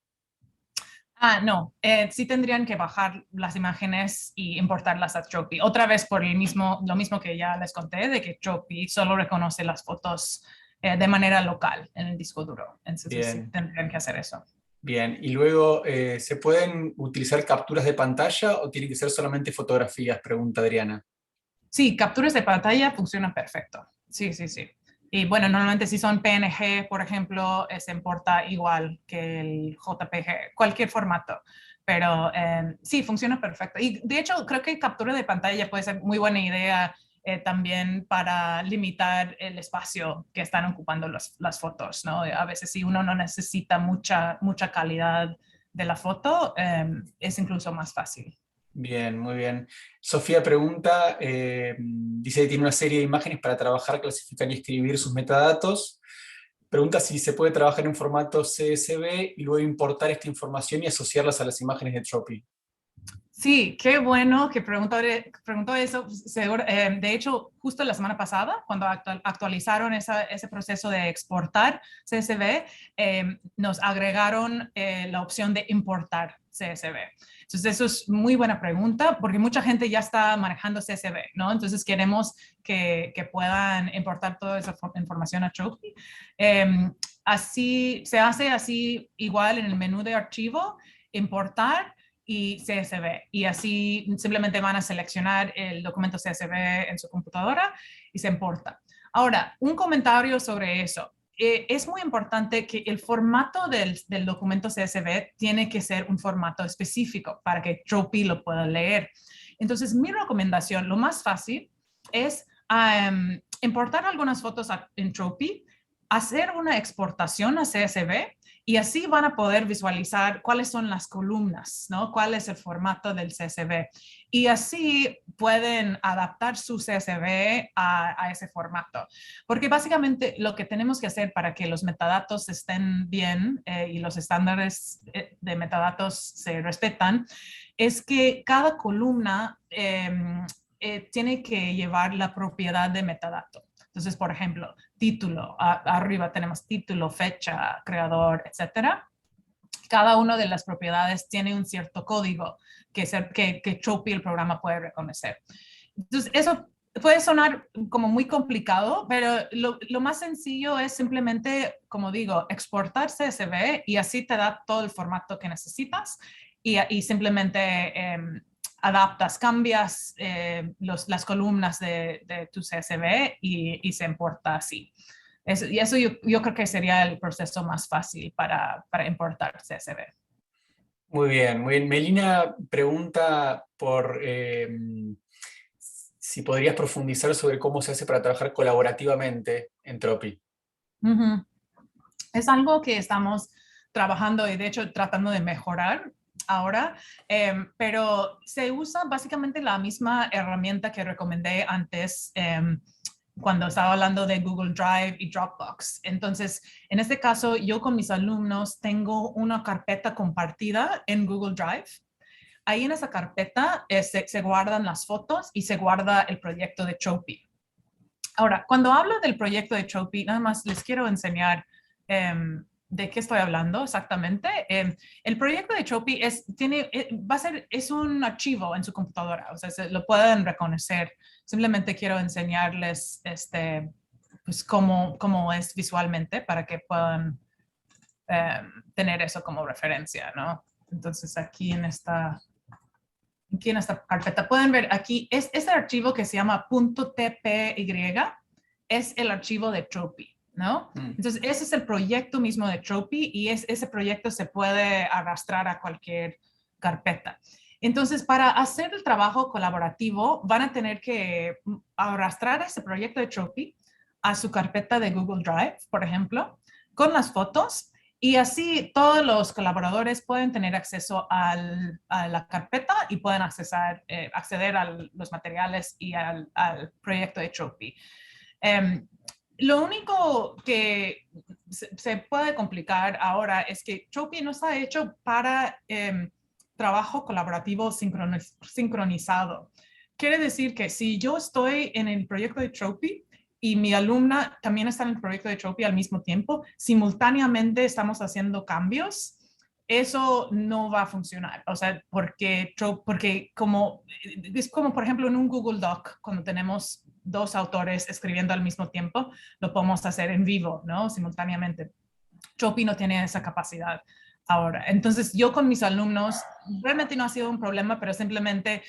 No, sí tendrían que bajar las imágenes y importarlas a Tropy. Otra vez por lo mismo que ya les conté, de que Tropy solo reconoce las fotos de manera local en el disco duro. Entonces sí Bien, tendrían que hacer eso. bien. Y luego, ¿se pueden utilizar capturas de pantalla o tienen que ser solamente fotografías? Pregunta Adriana. Sí, capturas de pantalla funcionan perfecto. Sí, sí, sí. Y bueno, normalmente si son PNG, por ejemplo, se importa igual que el JPG, cualquier formato. Pero sí, funciona perfecto. Y de hecho, creo que captura de pantalla puede ser muy buena idea también para limitar el espacio que están ocupando las fotos, ¿no? A veces si uno no necesita mucha calidad de la foto, es incluso más fácil. Bien, muy bien. Sofía pregunta, dice que tiene una serie de imágenes para trabajar, clasificar y escribir sus metadatos. Pregunta si se puede trabajar en formato CSV y luego importar esta información y asociarlas a las imágenes de Tropy. Sí, qué bueno que preguntó eso. De hecho, justo la semana pasada, cuando actualizaron ese proceso de exportar CSV, nos agregaron la opción de importar CSV. Entonces, eso es muy buena pregunta porque mucha gente ya está manejando CSV, ¿no? Entonces, queremos que puedan importar toda esa información a Tropy. Así, se hace así igual en el menú de archivo, importar y CSV. Y así simplemente van a seleccionar el documento CSV en su computadora y se importa. Ahora, un comentario sobre eso. Es muy importante que el formato del documento CSV tiene que ser un formato específico para que Tropy lo pueda leer. Entonces, mi recomendación, lo más fácil, es importar algunas fotos en Tropy, hacer una exportación a CSV y así van a poder visualizar cuáles son las columnas, ¿no? Cuál es el formato del CSV. Y así pueden adaptar su CSV a ese formato. Porque básicamente lo que tenemos que hacer para que los metadatos estén bien y los estándares de metadatos se respetan, es que cada columna tiene que llevar la propiedad de metadato. Entonces, por ejemplo, título, arriba tenemos título, fecha, creador, etcétera. Cada una de las propiedades tiene un cierto código que Tropy, el programa, puede reconocer. Entonces, eso puede sonar como muy complicado, pero lo más sencillo es simplemente, como digo, exportar CSV y así te da todo el formato que necesitas y simplemente adaptas, cambias las columnas de tu CSV y se importa así. Y eso yo creo que sería el proceso más fácil para importar CSV. Muy bien, muy bien. Melina pregunta si podrías profundizar sobre cómo se hace para trabajar colaborativamente en Tropy. Uh-huh. Es algo que estamos trabajando y de hecho tratando de mejorar ahora, pero se usa básicamente la misma herramienta que recomendé antes cuando estaba hablando de Google Drive y Dropbox. Entonces, en este caso, yo con mis alumnos tengo una carpeta compartida en Google Drive. Ahí en esa carpeta se guardan las fotos y se guarda el proyecto de Tropy. Ahora, cuando hablo del proyecto de Tropy, nada más les quiero enseñar de qué estoy hablando exactamente. El proyecto de Tropy es un archivo en su computadora, o sea, lo pueden reconocer. Simplemente quiero enseñarles pues cómo es visualmente para que puedan tener eso como referencia, ¿no? Entonces, aquí en esta carpeta. Pueden ver aquí, este archivo que se llama .tpy es el archivo de Tropy, ¿no? Entonces, ese es el proyecto mismo de Tropy y ese proyecto se puede arrastrar a cualquier carpeta. Entonces, para hacer el trabajo colaborativo, van a tener que arrastrar ese proyecto de Tropy a su carpeta de Google Drive, por ejemplo, con las fotos. Y así todos los colaboradores pueden tener acceso a la carpeta y pueden acceder a los materiales y al proyecto de Tropy. Lo único que se puede complicar ahora es que Tropy no está hecho para trabajo colaborativo sincronizado. Quiere decir que si yo estoy en el proyecto de Tropy, y mi alumna también está en el proyecto de Tropy al mismo tiempo, simultáneamente estamos haciendo cambios, eso no va a funcionar. O sea, porque es como, por ejemplo, en un Google Doc, cuando tenemos dos autores escribiendo al mismo tiempo, lo podemos hacer en vivo, ¿no? Simultáneamente. Tropy no tiene esa capacidad ahora. Entonces, yo con mis alumnos, realmente no ha sido un problema, pero simplemente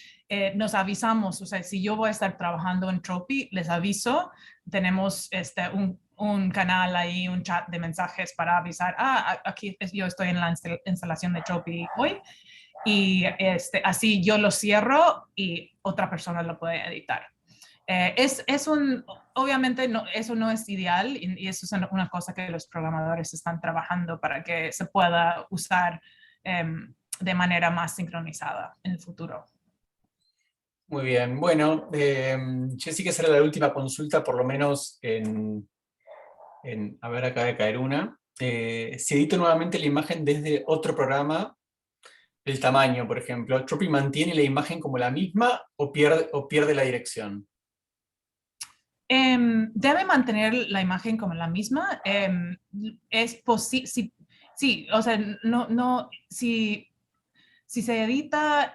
nos avisamos. O sea, si yo voy a estar trabajando en Tropy, les aviso. Tenemos un canal ahí, un chat de mensajes para avisar, aquí yo estoy en la instalación de Tropy hoy. Y así yo lo cierro y otra persona lo puede editar. Obviamente eso no es ideal y eso es una cosa que los programadores están trabajando para que se pueda usar de manera más sincronizada en el futuro. Muy bien, bueno, Jessica, esa era la última consulta, por lo menos a ver, acaba de caer una. Si edito nuevamente la imagen desde otro programa, el tamaño, por ejemplo, ¿Tropy mantiene la imagen como la misma o pierde la dirección? Debe mantener la imagen como la misma. Es posible, sí, o sea, si se edita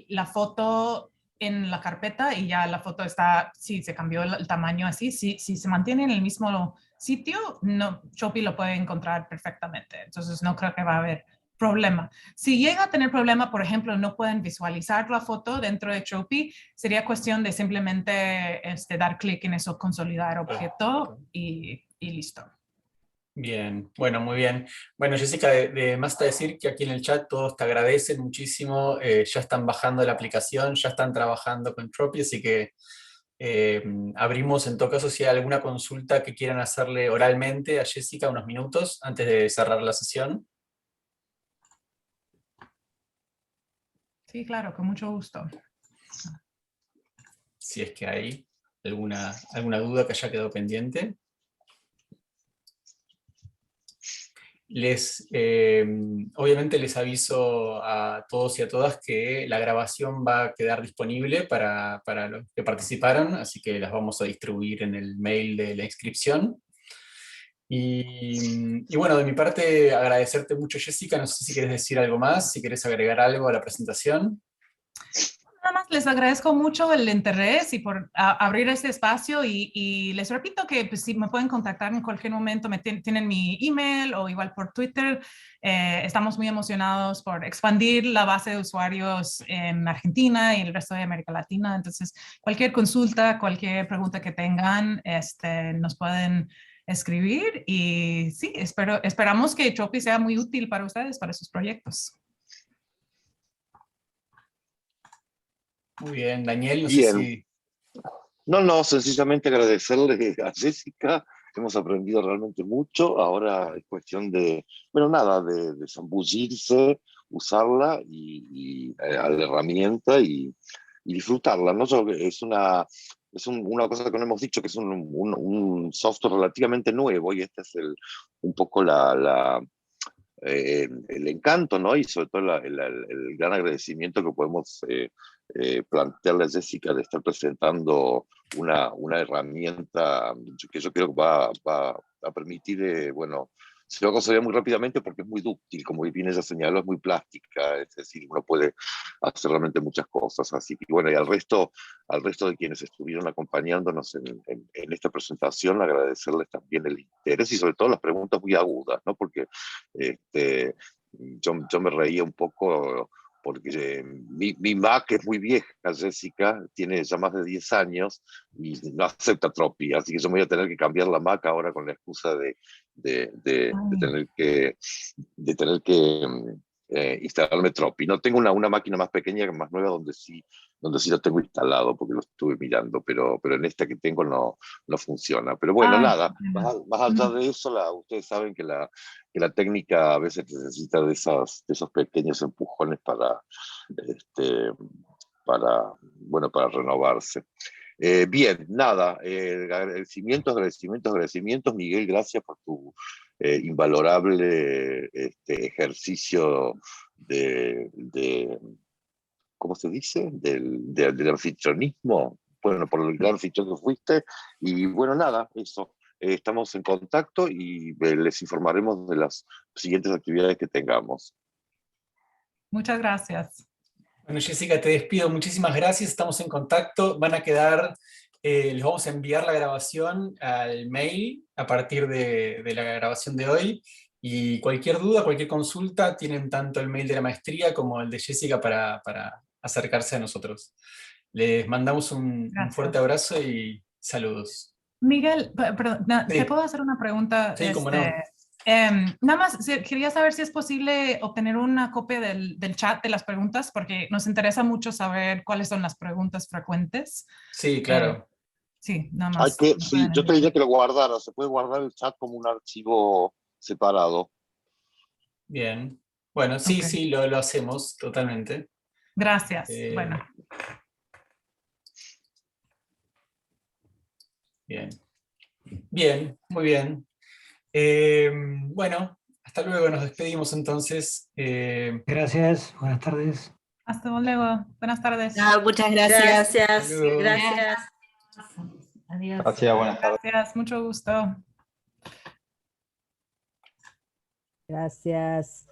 la foto en la carpeta y ya la foto está, si se cambió el tamaño así, si se mantiene en el mismo sitio, no, Shopee lo puede encontrar perfectamente. Entonces no creo que va a haber problema. Si llega a tener problema, por ejemplo, no pueden visualizar la foto dentro de Shopee, sería cuestión de simplemente dar clic en eso, consolidar objeto y listo. Bien, bueno, muy bien. Bueno, Jessica, más está decir que aquí en el chat todos te agradecen muchísimo, ya están bajando la aplicación, ya están trabajando con Tropy, así que abrimos en todo caso si hay alguna consulta que quieran hacerle oralmente a Jessica unos minutos antes de cerrar la sesión. Sí, claro, con mucho gusto. Si es que hay alguna duda que haya quedado pendiente. Obviamente les aviso a todos y a todas que la grabación va a quedar disponible para los que participaron, así que las vamos a distribuir en el mail de la inscripción. Y bueno, de mi parte, agradecerte mucho, Jessica. No sé si quieres decir algo más, si quieres agregar algo a la presentación. Nada más les agradezco mucho el interés y por abrir este espacio y les repito que pues, si me pueden contactar en cualquier momento, tienen mi email o igual por Twitter. Estamos muy emocionados por expandir la base de usuarios en Argentina y el resto de América Latina. Entonces, cualquier consulta, cualquier pregunta que tengan, nos pueden escribir y sí, esperamos que Tropy sea muy útil para ustedes, para sus proyectos. Muy bien, Daniel, no sé Bien. si... No, sencillamente agradecerle a Jessica. Hemos aprendido realmente mucho. Ahora es cuestión de, bueno, nada, de zambullirse, usarla a la herramienta y disfrutarla, ¿no? Una cosa que no hemos dicho, que es un software relativamente nuevo y este es un poco el encanto, ¿no? Y sobre todo el gran agradecimiento que podemos plantearle a Jessica de estar presentando una herramienta que yo creo que va a permitir, bueno, se va a conseguir muy rápidamente porque es muy dúctil, como bien ella señaló, es muy plástica, es decir, uno puede hacer realmente muchas cosas. Así que bueno, y al resto de quienes estuvieron acompañándonos en esta presentación, agradecerles también el interés y sobre todo las preguntas muy agudas, ¿no? Porque este, yo me reía un poco porque mi Mac es muy vieja, Jessica, tiene ya más de 10 años y no acepta Tropy, así que yo me voy a tener que cambiar la Mac ahora con la excusa de tener que instalarme Tropy. No tengo una máquina más pequeña, más nueva, donde sí lo tengo instalado, porque lo estuve mirando, pero en esta que tengo no funciona. Pero bueno, Ay, nada, más allá de eso, ustedes saben que la técnica a veces necesita de esos pequeños empujones este, para renovarse. Bien, nada, agradecimientos. Miguel, gracias por tu invalorable ejercicio ¿cómo se dice? Del anfitrionismo. Bueno, por el gran anfitrión que fuiste. Y bueno, nada, eso. Estamos en contacto y les informaremos de las siguientes actividades que tengamos. muchas gracias. Bueno, Jessica, te despido. Muchísimas gracias. Estamos en contacto. Van a quedar, les vamos a enviar la grabación al mail a partir de la grabación de hoy. Y cualquier duda, cualquier consulta, tienen tanto el mail de la maestría como el de Jessica para acercarse a nosotros. Les mandamos un fuerte Gracias. abrazo y saludos. Miguel, perdón, ¿te Sí, puedo hacer una pregunta? sí, cómo no. Nada más, quería saber si es posible obtener una copia del chat de las preguntas, porque nos interesa mucho saber cuáles son las preguntas frecuentes. Sí, Eh, claro. sí, nada más. ¿Me Sí, pueden yo te enviar? diría que lo guardara. Se puede guardar el chat como un archivo separado. Bien. Bueno, sí, Ok, sí, lo hacemos totalmente. gracias. Eh, Bueno, bien. Bien, muy bien. Bueno, Hasta luego, nos despedimos entonces. Gracias, buenas tardes. Hasta luego. Buenas tardes. Muchas gracias. Hasta luego. Gracias. Adiós. Gracias, buenas tardes. Gracias, mucho gusto. Gracias.